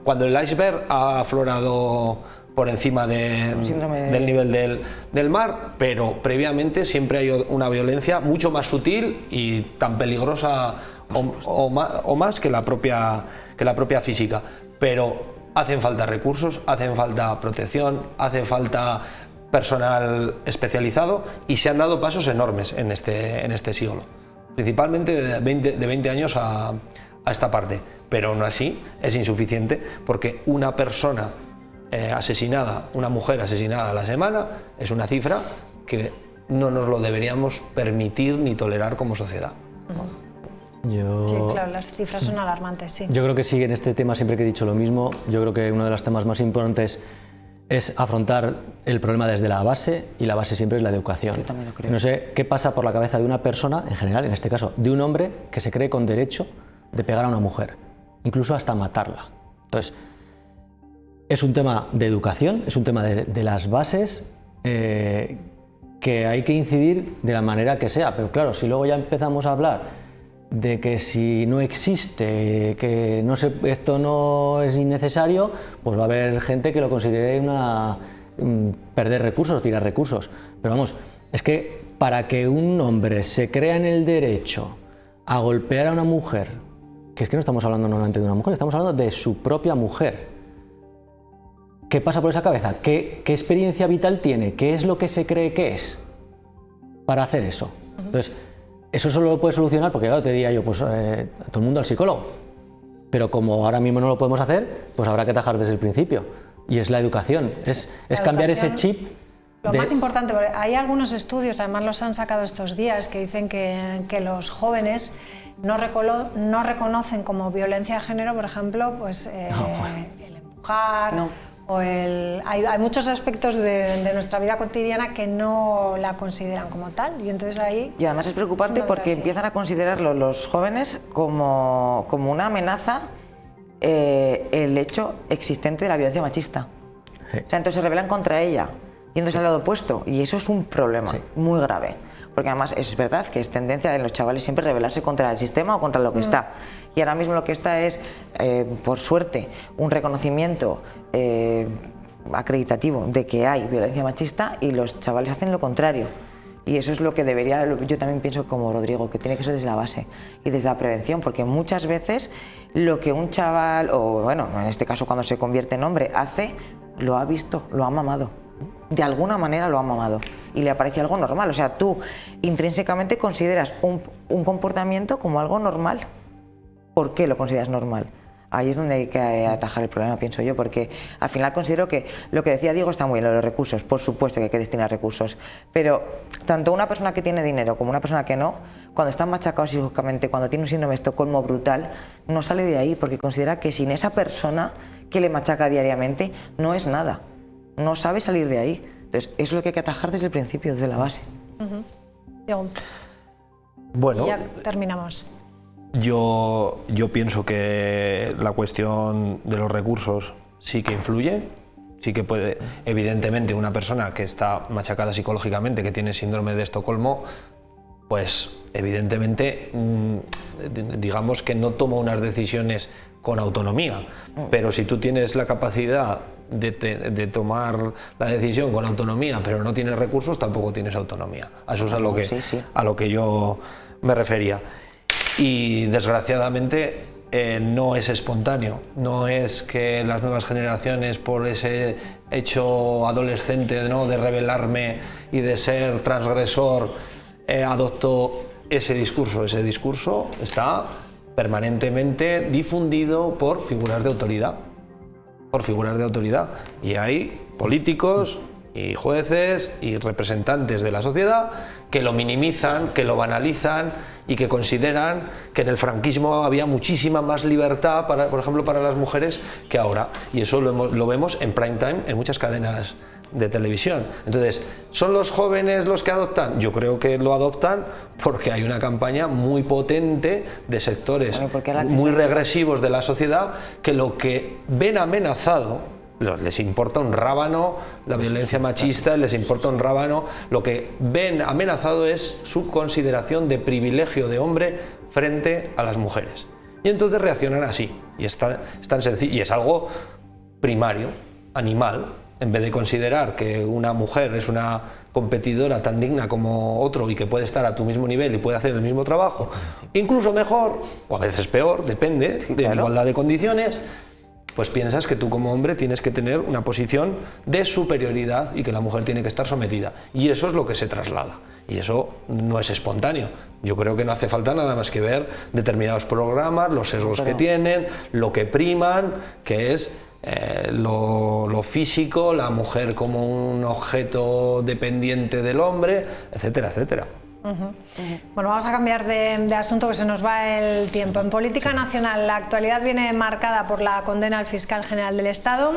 cuando el iceberg ha aflorado por encima del nivel del mar, pero previamente siempre hay una violencia mucho más sutil y tan peligrosa o más que la propia física. Pero hacen falta recursos, hacen falta protección, hace falta personal especializado y se han dado pasos enormes en este siglo, principalmente de 20 años a esta parte, pero aún así es insuficiente porque una persona asesinada, una mujer asesinada a la semana es una cifra que no nos lo deberíamos permitir ni tolerar como sociedad. Sí, claro, las cifras son alarmantes, sí. Yo creo que sí, en este tema siempre que he dicho lo mismo, yo creo que uno de los temas más importantes es afrontar el problema desde la base, y la base siempre es la educación. Yo también lo creo. No sé qué pasa por la cabeza de una persona, en general, en este caso, de un hombre que se cree con derecho de pegar a una mujer, incluso hasta matarla. Entonces, es un tema de educación, es un tema de las bases que hay que incidir de la manera que sea, pero claro, si luego ya empezamos a hablar de que si no existe, que esto no es innecesario, pues va a haber gente que lo considere perder recursos, tirar recursos. Pero vamos, es que para que un hombre se crea en el derecho a golpear a una mujer, que es que no estamos hablando normalmente de una mujer, estamos hablando de su propia mujer. ¿Qué pasa por esa cabeza? ¿Qué experiencia vital tiene? ¿Qué es lo que se cree que es para hacer eso? Entonces, eso solo lo puede solucionar, porque claro, te diría yo, pues todo el mundo al psicólogo. Pero como ahora mismo no lo podemos hacer, pues habrá que atajar desde el principio. Y es la educación, es cambiar ese chip. Lo más importante, porque hay algunos estudios, además los han sacado estos días, que dicen que los jóvenes no reconocen como violencia de género, por ejemplo, pues el empujar, o hay muchos aspectos de nuestra vida cotidiana que no la consideran como tal, y entonces ahí... Y además es preocupante porque empiezan a considerarlo los jóvenes como una amenaza el hecho existente de la violencia machista. O sea, entonces se rebelan contra ella, yéndose al lado opuesto, y eso es un problema muy grave, porque además es verdad que es tendencia en los chavales siempre rebelarse contra el sistema o contra lo que está, y ahora mismo lo que está es, por suerte, un reconocimiento acreditativo de que hay violencia machista, y los chavales hacen lo contrario, y eso es lo que debería, yo también pienso como Rodrigo, que tiene que ser desde la base y desde la prevención, porque muchas veces lo que un chaval, o bueno, en este caso cuando se convierte en hombre, hace, lo ha visto, lo ha mamado. De alguna manera lo ha mamado y le aparece algo normal. O sea, tú intrínsecamente consideras un comportamiento como algo normal. ¿Por qué lo consideras normal? Ahí es donde hay que atajar el problema, pienso yo, porque al final considero que lo que decía Diego está muy bien, los recursos, por supuesto que hay que destinar recursos, pero tanto una persona que tiene dinero como una persona que no, cuando está machacado psicológicamente, cuando tiene un síndrome de Estocolmo brutal, no sale de ahí porque considera que sin esa persona que le machaca diariamente no es nada. No sabe salir de ahí. Entonces, eso es lo que hay que atajar desde el principio, desde la base. Bueno, y ya terminamos. Yo pienso que la cuestión de los recursos sí que influye, sí que puede, evidentemente una persona que está machacada psicológicamente, que tiene síndrome de Estocolmo, pues evidentemente digamos que no toma unas decisiones con autonomía, pero si tú tienes la capacidad de tomar la decisión con autonomía, pero no tienes recursos, tampoco tienes autonomía. Eso es a lo que yo me refería. Y desgraciadamente no es espontáneo, no es que las nuevas generaciones, por ese hecho adolescente, ¿no?, de rebelarme y de ser transgresor, adopto ese discurso. Ese discurso está permanentemente difundido por figuras de autoridad. Y hay políticos y jueces y representantes de la sociedad que lo minimizan, que lo banalizan y que consideran que en el franquismo había muchísima más libertad, por ejemplo, para las mujeres que ahora. Y eso lo vemos en prime time en muchas cadenas de televisión. Entonces, ¿son los jóvenes los que adoptan? Yo creo que lo adoptan porque hay una campaña muy potente de sectores muy regresivos de la sociedad que lo que ven amenazado, les importa un rábano la violencia machista, les importa un rábano, lo que ven amenazado es su consideración de privilegio de hombre frente a las mujeres. Y entonces reaccionan así, y es tan sencillo, y es algo primario, animal. En vez de considerar que una mujer es una competidora tan digna como otro y que puede estar a tu mismo nivel y puede hacer el mismo trabajo, incluso mejor, o a veces peor, depende de la igualdad de condiciones, pues piensas que tú como hombre tienes que tener una posición de superioridad y que la mujer tiene que estar sometida. Y eso es lo que se traslada. Y eso no es espontáneo. Yo creo que no hace falta nada más que ver determinados programas, los sesgos que tienen, lo que priman, que es lo físico, la mujer como un objeto dependiente del hombre, etcétera, etcétera. Bueno, vamos a cambiar de asunto, que se nos va el tiempo. En política nacional, la actualidad viene marcada por la condena al fiscal general del Estado.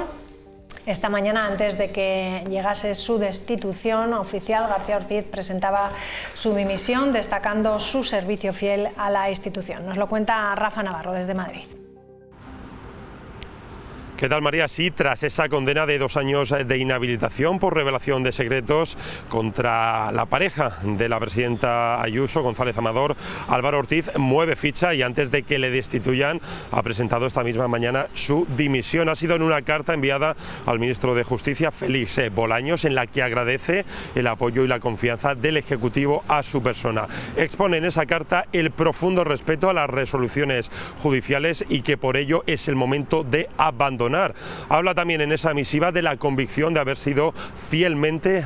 Esta mañana, antes de que llegase su destitución oficial, García Ortiz presentaba su dimisión, destacando su servicio fiel a la institución. Nos lo cuenta Rafa Navarro desde Madrid. ¿Qué tal, María? Sí, tras esa condena de 2 años de inhabilitación por revelación de secretos contra la pareja de la presidenta Ayuso, González Amador, Álvaro Ortiz mueve ficha y antes de que le destituyan ha presentado esta misma mañana su dimisión. Ha sido en una carta enviada al ministro de Justicia, Félix Bolaños, en la que agradece el apoyo y la confianza del Ejecutivo a su persona. Expone en esa carta el profundo respeto a las resoluciones judiciales y que por ello es el momento de abandonar. Habla también en esa misiva de la convicción de haber sido fielmente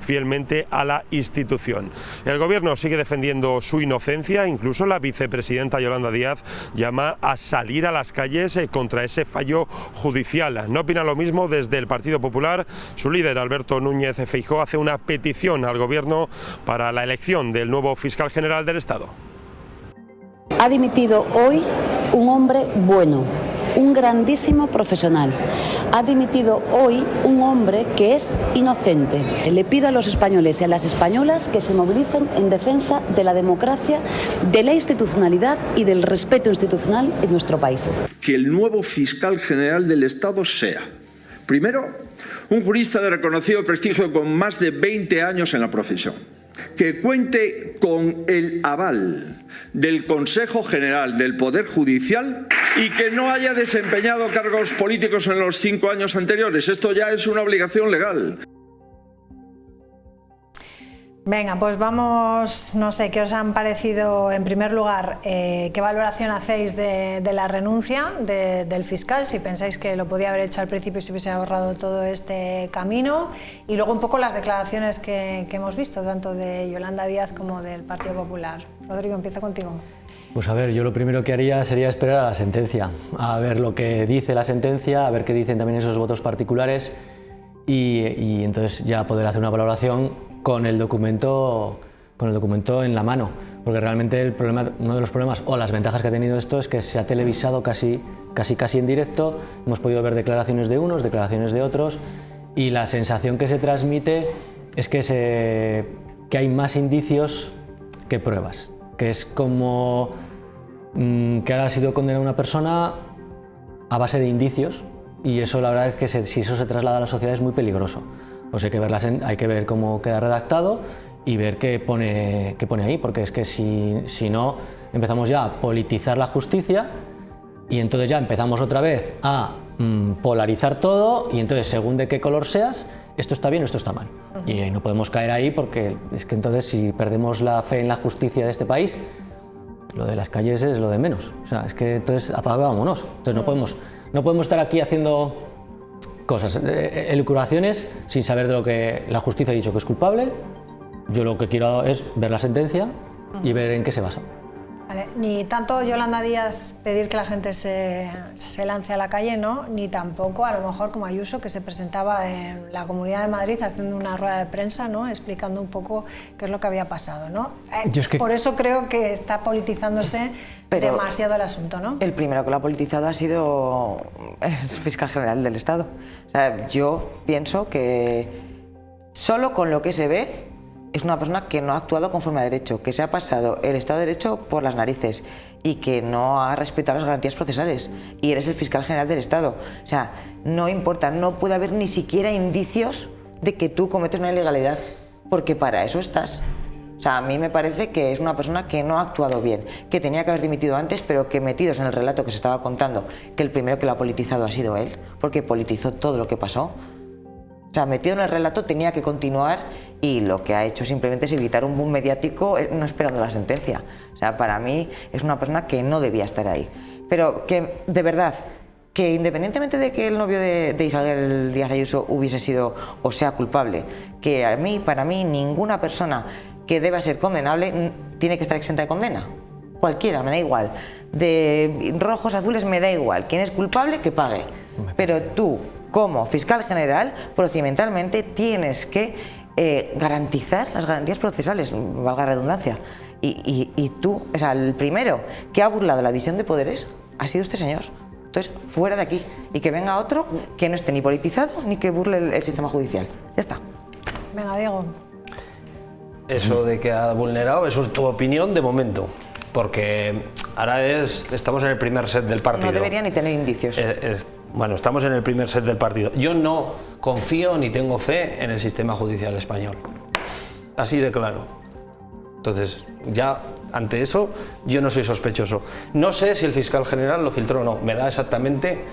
fielmente a la institución. El gobierno sigue defendiendo su inocencia, incluso la vicepresidenta Yolanda Díaz llama a salir a las calles contra ese fallo judicial. No opina lo mismo desde el Partido Popular. Su líder, Alberto Núñez Feijóo, hace una petición al gobierno para la elección del nuevo fiscal general del Estado. Ha dimitido hoy un hombre bueno, un grandísimo profesional. Ha dimitido hoy un hombre que es inocente. Le pido a los españoles y a las españolas que se movilicen en defensa de la democracia, de la institucionalidad y del respeto institucional en nuestro país. Que el nuevo fiscal general del Estado sea, primero, un jurista de reconocido prestigio con más de 20 años en la profesión, que cuente con el aval del Consejo General del Poder Judicial y que no haya desempeñado cargos políticos en los 5 años anteriores. Esto ya es una obligación legal. Venga, pues vamos, no sé, ¿qué os han parecido, en primer lugar, qué valoración hacéis de la renuncia del fiscal, si pensáis que lo podía haber hecho al principio y se hubiese ahorrado todo este camino, y luego un poco las declaraciones que hemos visto, tanto de Yolanda Díaz como del Partido Popular? Rodrigo, empiezo contigo. Pues a ver, yo lo primero que haría sería esperar a la sentencia, a ver lo que dice la sentencia, a ver qué dicen también esos votos particulares y entonces ya poder hacer una valoración con el documento en la mano, porque realmente uno de los problemas o las ventajas que ha tenido esto es que se ha televisado casi en directo, hemos podido ver declaraciones de unos, declaraciones de otros, y la sensación que se transmite es que hay más indicios que pruebas, que es como que ahora ha sido condenada una persona a base de indicios, y eso la verdad es que si eso se traslada a la sociedad es muy peligroso. Pues hay que ver cómo queda redactado y ver qué pone ahí, porque es que si no empezamos ya a politizar la justicia y entonces ya empezamos otra vez a polarizar todo y entonces según de qué color seas, esto está bien o esto está mal. Y no podemos caer ahí porque es que entonces si perdemos la fe en la justicia de este país, lo de las calles es lo de menos. O sea, es que entonces apagámonos. Entonces no podemos estar aquí haciendo cosas, elucubraciones sin saber de lo que la justicia ha dicho que es culpable. Yo lo que quiero es ver la sentencia y ver en qué se basa. Vale, ni tanto Yolanda Díaz pedir que la gente se lance a la calle, ¿no? Ni tampoco a lo mejor como Ayuso, que se presentaba en la Comunidad de Madrid haciendo una rueda de prensa, ¿no? Explicando un poco qué es lo que había pasado, ¿no? Por eso creo que está politizándose demasiado el asunto, ¿no? El primero que lo ha politizado ha sido el fiscal general del Estado. O sea, yo pienso que solo con lo que se ve es una persona que no ha actuado conforme a derecho, que se ha pasado el Estado de Derecho por las narices y que no ha respetado las garantías procesales. Y eres el fiscal general del Estado. O sea, no importa, no puede haber ni siquiera indicios de que tú cometes una ilegalidad, porque para eso estás. O sea, a mí me parece que es una persona que no ha actuado bien, que tenía que haber dimitido antes, pero que metidos en el relato que se estaba contando, que el primero que lo ha politizado ha sido él, porque politizó todo lo que pasó. O sea, metido en el relato tenía que continuar y lo que ha hecho simplemente es evitar un boom mediático no esperando la sentencia. O sea, para mí es una persona que no debía estar ahí. Pero que, de verdad, que independientemente de que el novio de Isabel Díaz Ayuso hubiese sido o sea culpable, que para mí, ninguna persona que deba ser condenable tiene que estar exenta de condena. Cualquiera, me da igual. De rojos, azules, me da igual. Quien es culpable, que pague. Pero tú, como fiscal general, procedimentalmente tienes que garantizar las garantías procesales, valga la redundancia. Y tú, o sea, el primero que ha burlado la división de poderes ha sido este señor. Entonces, fuera de aquí. Y que venga otro que no esté ni politizado ni que burle el sistema judicial. Ya está. Venga, Diego. Eso de que ha vulnerado, eso es tu opinión de momento. Porque ahora estamos en el primer set del partido. No debería ni tener indicios. Bueno, estamos en el primer set del partido. Yo no confío ni tengo fe en el sistema judicial español. Así de claro. Entonces, ya ante eso, yo no soy sospechoso. No sé si el fiscal general lo filtró o no, me da exactamente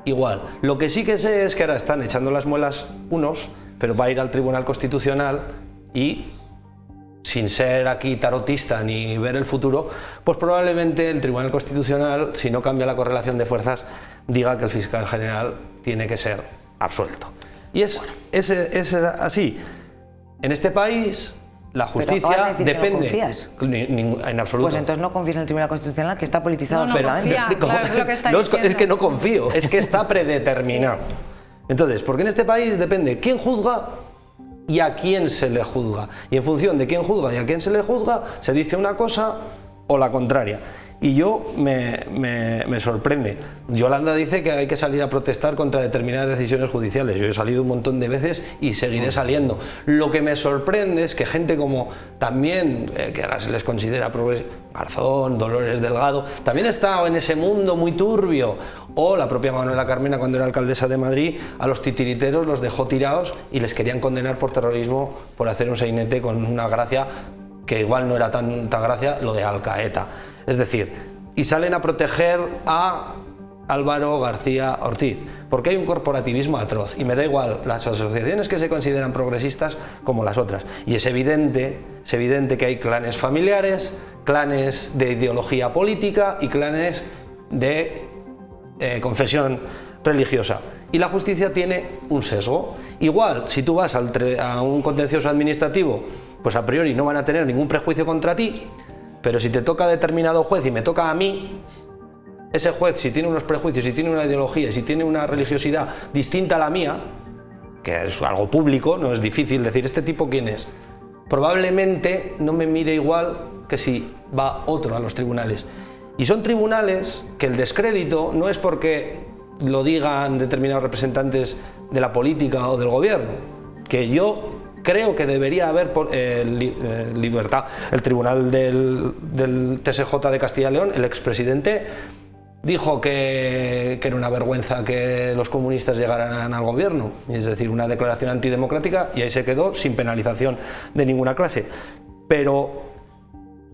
igual. Lo que sí que sé es que ahora están echando las muelas unos, pero va a ir al Tribunal Constitucional y, sin ser aquí tarotista ni ver el futuro, pues probablemente el Tribunal Constitucional, si no cambia la correlación de fuerzas, diga que el fiscal general tiene que ser absuelto. Y es así. En este país, la justicia depende. ¿No confías? En absoluto. Pues entonces no confías en el Tribunal Constitucional, que está politizado. No confía, claro, es lo que está diciendo. Es que no confío, es que está predeterminado. Sí. Entonces, porque en este país depende quién juzga y a quién se le juzga. Y en función de quién juzga y a quién se le juzga, se dice una cosa o la contraria. Y yo me sorprende. Yolanda dice que hay que salir a protestar contra determinadas decisiones judiciales. Yo he salido un montón de veces y seguiré saliendo. Lo que me sorprende es que gente como también, que ahora se les considera Garzón, Dolores Delgado, también ha estado en ese mundo muy turbio. O la propia Manuela Carmena, cuando era alcaldesa de Madrid, a los titiriteros los dejó tirados y les querían condenar por terrorismo por hacer un sainete con una gracia que igual no era tan gracia, lo de Alcaeta. Es decir, y salen a proteger a Álvaro García Ortiz, porque hay un corporativismo atroz, y me da igual las asociaciones que se consideran progresistas como las otras. Y es evidente que hay clanes familiares, clanes de ideología política y clanes de confesión religiosa. Y la justicia tiene un sesgo. Igual, si tú vas a un contencioso administrativo, pues a priori no van a tener ningún prejuicio contra ti, pero si te toca determinado juez y me toca a mí, ese juez, si tiene unos prejuicios, si tiene una ideología, si tiene una religiosidad distinta a la mía, que es algo público, no es difícil decir este tipo quién es, probablemente no me mire igual que si va otro a los tribunales. Y son tribunales que el descrédito no es porque lo digan determinados representantes de la política o del gobierno, que yo creo que debería haber libertad. El tribunal del TSJ de Castilla y León, el expresidente, dijo que era una vergüenza que los comunistas llegaran al gobierno, es decir, una declaración antidemocrática, y ahí se quedó sin penalización de ninguna clase. Pero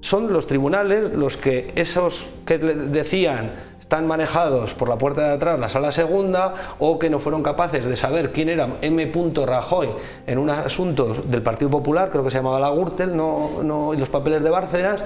son los tribunales los que esos que decían están manejados por la puerta de atrás, la sala segunda, o que no fueron capaces de saber quién era M. Rajoy en un asunto del Partido Popular, creo que se llamaba la Gürtel, y los papeles de Bárcenas,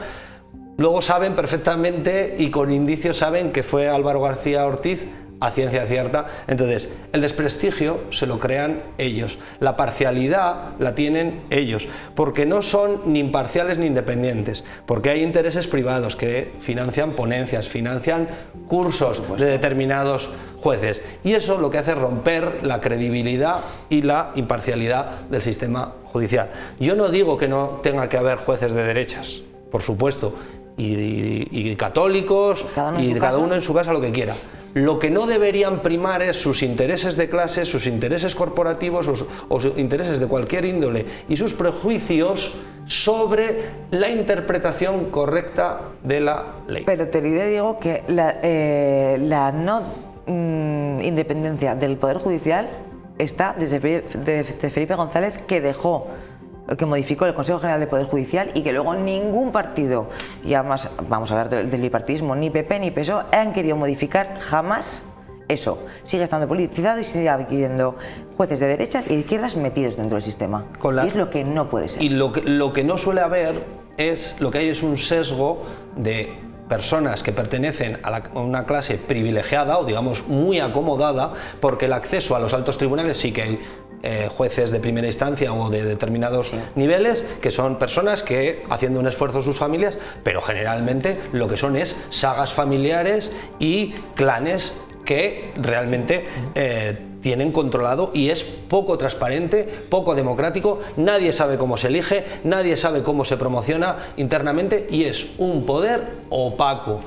luego saben perfectamente y con indicios saben que fue Álvaro García Ortiz a ciencia cierta. Entonces, el desprestigio se lo crean ellos, la parcialidad la tienen ellos, porque no son ni imparciales ni independientes, porque hay intereses privados que financian ponencias, financian cursos de determinados jueces, y eso lo que hace es romper la credibilidad y la imparcialidad del sistema judicial. Yo no digo que no tenga que haber jueces de derechas, por supuesto, y católicos, y cada uno en su casa lo que quiera. Lo que no deberían primar es sus intereses de clase, sus intereses corporativos o sus intereses de cualquier índole y sus prejuicios sobre la interpretación correcta de la ley. Pero te digo que la no independencia del Poder Judicial está desde Felipe González, que modificó el Consejo General del Poder Judicial, y que luego ningún partido, y además vamos a hablar del bipartidismo, ni PP ni PSOE han querido modificar jamás eso. Sigue estando politizado y sigue habiendo jueces de derechas y de izquierdas metidos dentro del sistema. Y es lo que no puede ser. Y lo que no suele haber lo que hay es un sesgo de personas que pertenecen a una clase privilegiada o digamos muy acomodada, porque el acceso a los altos tribunales sí que hay jueces de primera instancia o de determinados niveles, que son personas que, haciendo un esfuerzo sus familias, pero generalmente lo que son es sagas familiares y clanes que realmente tienen controlado, y es poco transparente, poco democrático, nadie sabe cómo se elige, nadie sabe cómo se promociona internamente, y es un poder opaco,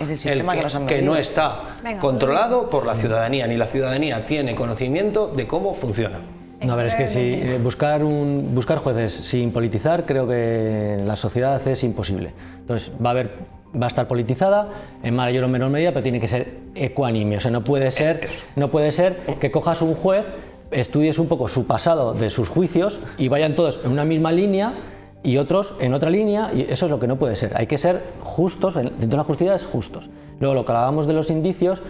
que no está controlado por la ciudadanía, ni la ciudadanía tiene conocimiento de cómo funciona. No, a ver, es que si buscar jueces sin politizar, creo que en la sociedad es imposible. Entonces va a haber va a estar politizada en mayor o menor medida, pero tiene que ser ecuánime. O sea, no puede ser que cojas un juez, estudies un poco su pasado de sus juicios y vayan todos en una misma línea y otros en otra línea, y eso es lo que no puede ser. Hay que ser justos, dentro de la justicia es justos. Luego, lo que hablábamos de los indicios,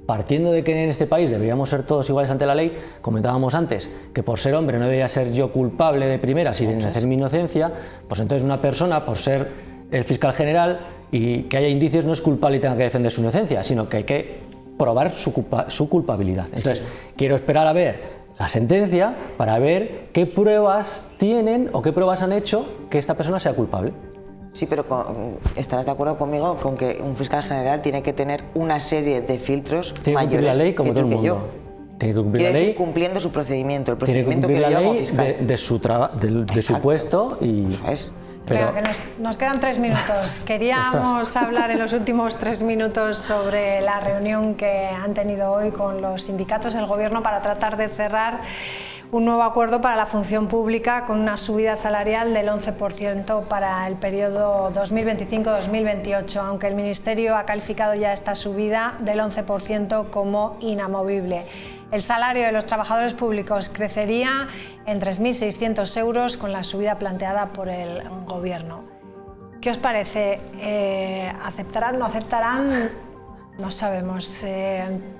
partiendo de que en este país deberíamos ser todos iguales ante la ley, comentábamos antes que por ser hombre no debería ser yo culpable de primera sin hacer mi inocencia, pues entonces una persona, por ser el fiscal general y que haya indicios, no es culpable y tenga que defender su inocencia, sino que hay que probar su culpabilidad. Entonces, quiero esperar a ver la sentencia para ver qué pruebas tienen o qué pruebas han hecho que esta persona sea culpable. Sí, pero estarás de acuerdo conmigo con que un fiscal general tiene que tener una serie de filtros tiene mayores que cumplir la ley como que todo el tú mundo. que yo. Tiene que cumplir la ley, cumpliendo su procedimiento, el tiene que procedimiento cumplir que la yo como ley fiscal. de su puesto y... Pero que nos quedan 3 minutos. Queríamos hablar en los últimos 3 minutos sobre la reunión que han tenido hoy con los sindicatos del Gobierno para tratar de cerrar un nuevo acuerdo para la función pública con una subida salarial del 11% para el periodo 2025-2028, aunque el Ministerio ha calificado ya esta subida del 11% como inamovible. El salario de los trabajadores públicos crecería en 3.600 euros con la subida planteada por el Gobierno. ¿Qué os parece? ¿Aceptarán, no aceptarán? No sabemos.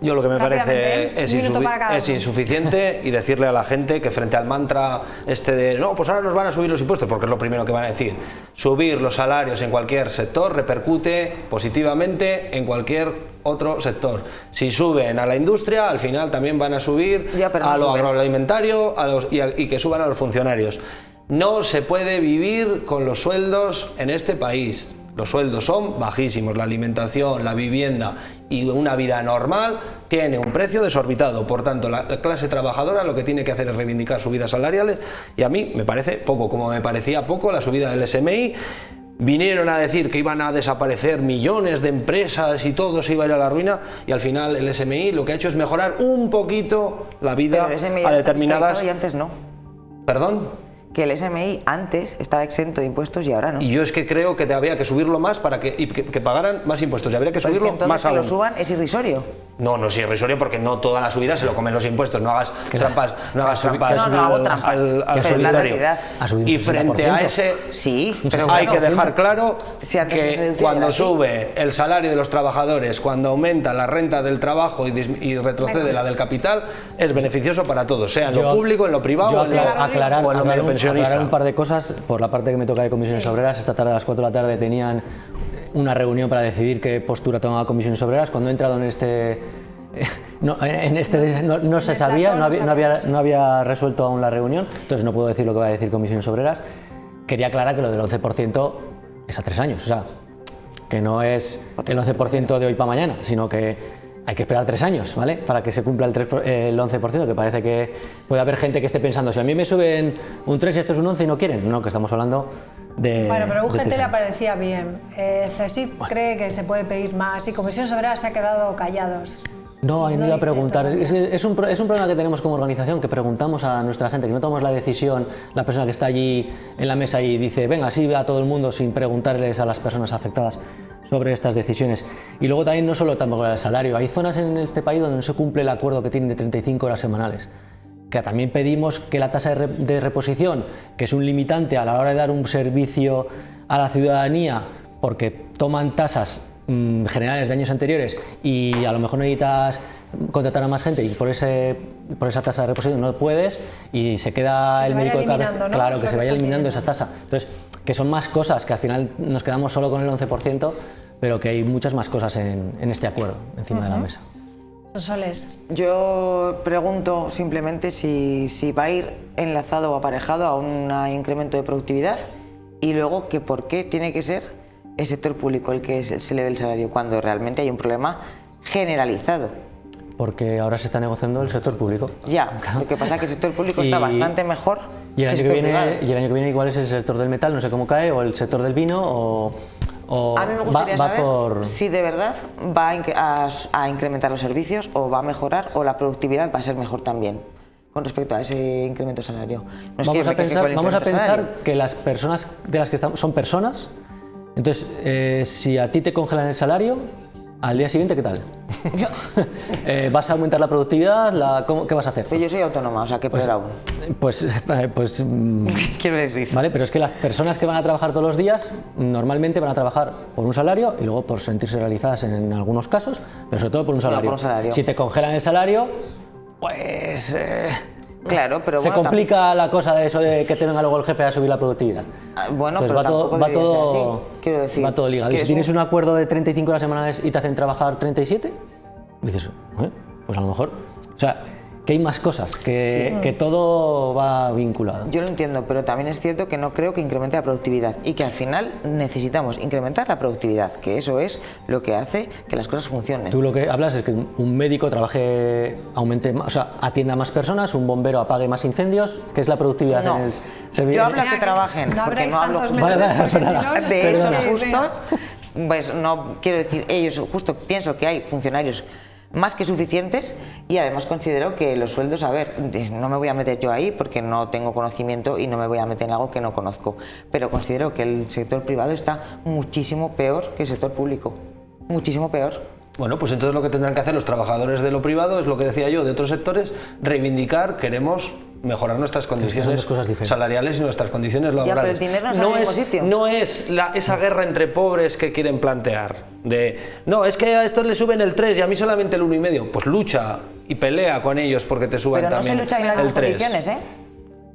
Yo lo que me parece es uno. insuficiente y decirle a la gente que frente al mantra este de no, pues ahora nos van a subir los impuestos, porque es lo primero que van a decir. Subir los salarios en cualquier sector repercute positivamente en cualquier otro sector. Si suben a la industria, al final también van a subir a lo agroalimentario y que suban a los funcionarios. No se puede vivir con los sueldos en este país. Los sueldos son bajísimos, la alimentación, la vivienda y una vida normal tiene un precio desorbitado. Por tanto, la clase trabajadora lo que tiene que hacer es reivindicar subidas salariales y a mí me parece poco, como me parecía poco la subida del SMI. Vinieron a decir que iban a desaparecer millones de empresas y todo se iba a ir a la ruina y al final el SMI lo que ha hecho es mejorar un poquito la vida a determinadas... Y antes no. ¿Perdón? Que el SMI antes estaba exento de impuestos y ahora no. Y yo es que creo que había que subirlo más para que pagaran más impuestos y habría que subirlo más aún. Que lo suban es irrisorio. No es irrisorio porque no toda la subida se lo comen los impuestos. No hagas trampas, no hago trampas al solidario. Y frente a ese hay que dejar claro que cuando sube el salario de los trabajadores, cuando aumenta la renta del trabajo y retrocede la del capital, es beneficioso para todos, sea en lo público, en lo privado o en lo medio pensionista. Aclarar un par de cosas por la parte que me toca de comisiones obreras. Esta tarde a las 4 de la tarde tenían una reunión para decidir qué postura tomaba comisiones obreras. Cuando he entrado en este no se sabía, no había resuelto aún la reunión, entonces no puedo decir lo que va a decir comisiones obreras. Quería aclarar que lo del 11% es a 3 años, o sea, que no es el 11% de hoy para mañana, sino que hay que esperar 3 años, ¿vale? Para que se cumpla el 11%, que parece que puede haber gente que esté pensando, si a mí me suben un 3 y esto es un 11 y no quieren. No, que estamos hablando de... Bueno, pero UGT le parecía bien. CSIC cree que se puede pedir más y Comisiones Obreras se ha quedado callados. No, ahí no iba a preguntar. Es un problema que tenemos como organización, que preguntamos a nuestra gente, que no tomamos la decisión, la persona que está allí en la mesa y dice, venga, sí, ve a todo el mundo sin preguntarles a las personas afectadas sobre estas decisiones. Y luego también no solo tampoco el salario, hay zonas en este país donde no se cumple el acuerdo que tienen de 35 horas semanales, que también pedimos que la tasa de reposición, que es un limitante a la hora de dar un servicio a la ciudadanía, porque toman tasas generales de años anteriores y a lo mejor necesitas contratar a más gente y por esa tasa de reposición no puedes y se queda el médico de cabeza, ¿no? Claro, que se vaya eliminando esa tasa. Entonces, que son más cosas, que al final nos quedamos solo con el 11%, pero que hay muchas más cosas en este acuerdo encima de la mesa. Soles. Yo pregunto simplemente si va a ir enlazado o aparejado a un incremento de productividad y luego que por qué tiene que ser el sector público el que se eleve el salario cuando realmente hay un problema generalizado. Porque ahora se está negociando el sector público. Ya, lo que pasa es que el sector público está bastante mejor y el año que viene igual es el sector del metal, no sé cómo cae, o el sector del vino, o a mí me gustaría saber si de verdad va a incrementar los servicios o va a mejorar o la productividad va a ser mejor también con respecto a ese incremento salario. Vamos a pensar que las personas de las que estamos son personas Entonces, si a ti te congelan el salario, al día siguiente, ¿qué tal? ¿Vas a aumentar la productividad? ¿Qué vas a hacer? Pero yo soy autónoma, o sea, que peor aún. Pues quiero decir. Vale, pero es que las personas que van a trabajar todos los días normalmente van a trabajar por un salario y luego por sentirse realizadas en algunos casos, pero sobre todo por un salario. No, por un salario. Si te congelan el salario, pues claro, pero se complica la cosa de eso de que te venga luego el jefe a subir la productividad. Bueno, entonces pero va todo, quiero decir, va todo ligado. Y si tienes un acuerdo de 35 horas semanales y te hacen trabajar 37, dices, pues a lo mejor, o sea, que hay más cosas, que todo va vinculado. Yo lo entiendo, pero también es cierto que no creo que incremente la productividad y que al final necesitamos incrementar la productividad, que eso es lo que hace que las cosas funcionen. Tú lo que hablas es que un médico trabaje, aumente, o sea, atienda a más personas, un bombero apague más incendios, ¿qué es la productividad? No, yo hablo que trabajen, no porque no hablo de eso justo, pues no quiero decir ellos, justo pienso que hay funcionarios más que suficientes y además considero que los sueldos, a ver, no me voy a meter yo ahí porque no tengo conocimiento y no me voy a meter en algo que no conozco, pero considero que el sector privado está muchísimo peor que el sector público, muchísimo peor. Bueno, pues entonces lo que tendrán que hacer los trabajadores de lo privado es lo que decía yo de otros sectores, reivindicar, queremos mejorar nuestras condiciones salariales y nuestras condiciones laborales. Ya, pero el dinero no está en el mismo sitio. No es esa guerra entre pobres que quieren plantear, no, es que a estos le suben el 3 y a mí solamente el 1,5. Pues lucha y pelea con ellos porque te suban también el 3. Pero no se lucha en las condiciones, ¿eh?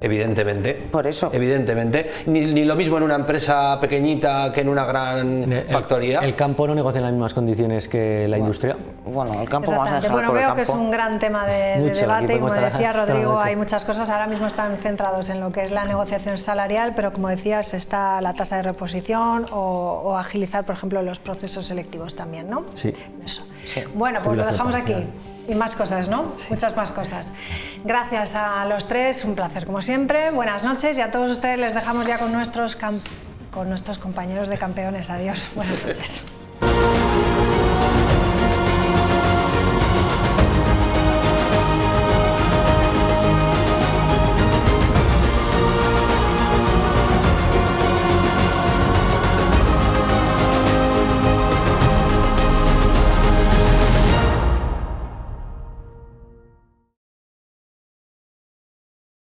Evidentemente. Por eso. Evidentemente. Ni lo mismo en una empresa pequeñita que en una gran factoría. El campo no negocia en las mismas condiciones que la industria. Bueno, el campo más allá. Bueno, veo que es un gran tema de debate y como decía Rodrigo, hay muchas cosas. Ahora mismo están centrados en lo que es la negociación salarial, pero como decías, está la tasa de reposición o agilizar, por ejemplo, los procesos selectivos también, ¿no? Sí. Eso. Sí. Bueno, pues lo dejamos aquí. Y más cosas, ¿no? Sí. Muchas más cosas. Gracias a los tres, un placer como siempre. Buenas noches y a todos ustedes les dejamos ya con nuestros compañeros de campeones. Adiós, buenas noches.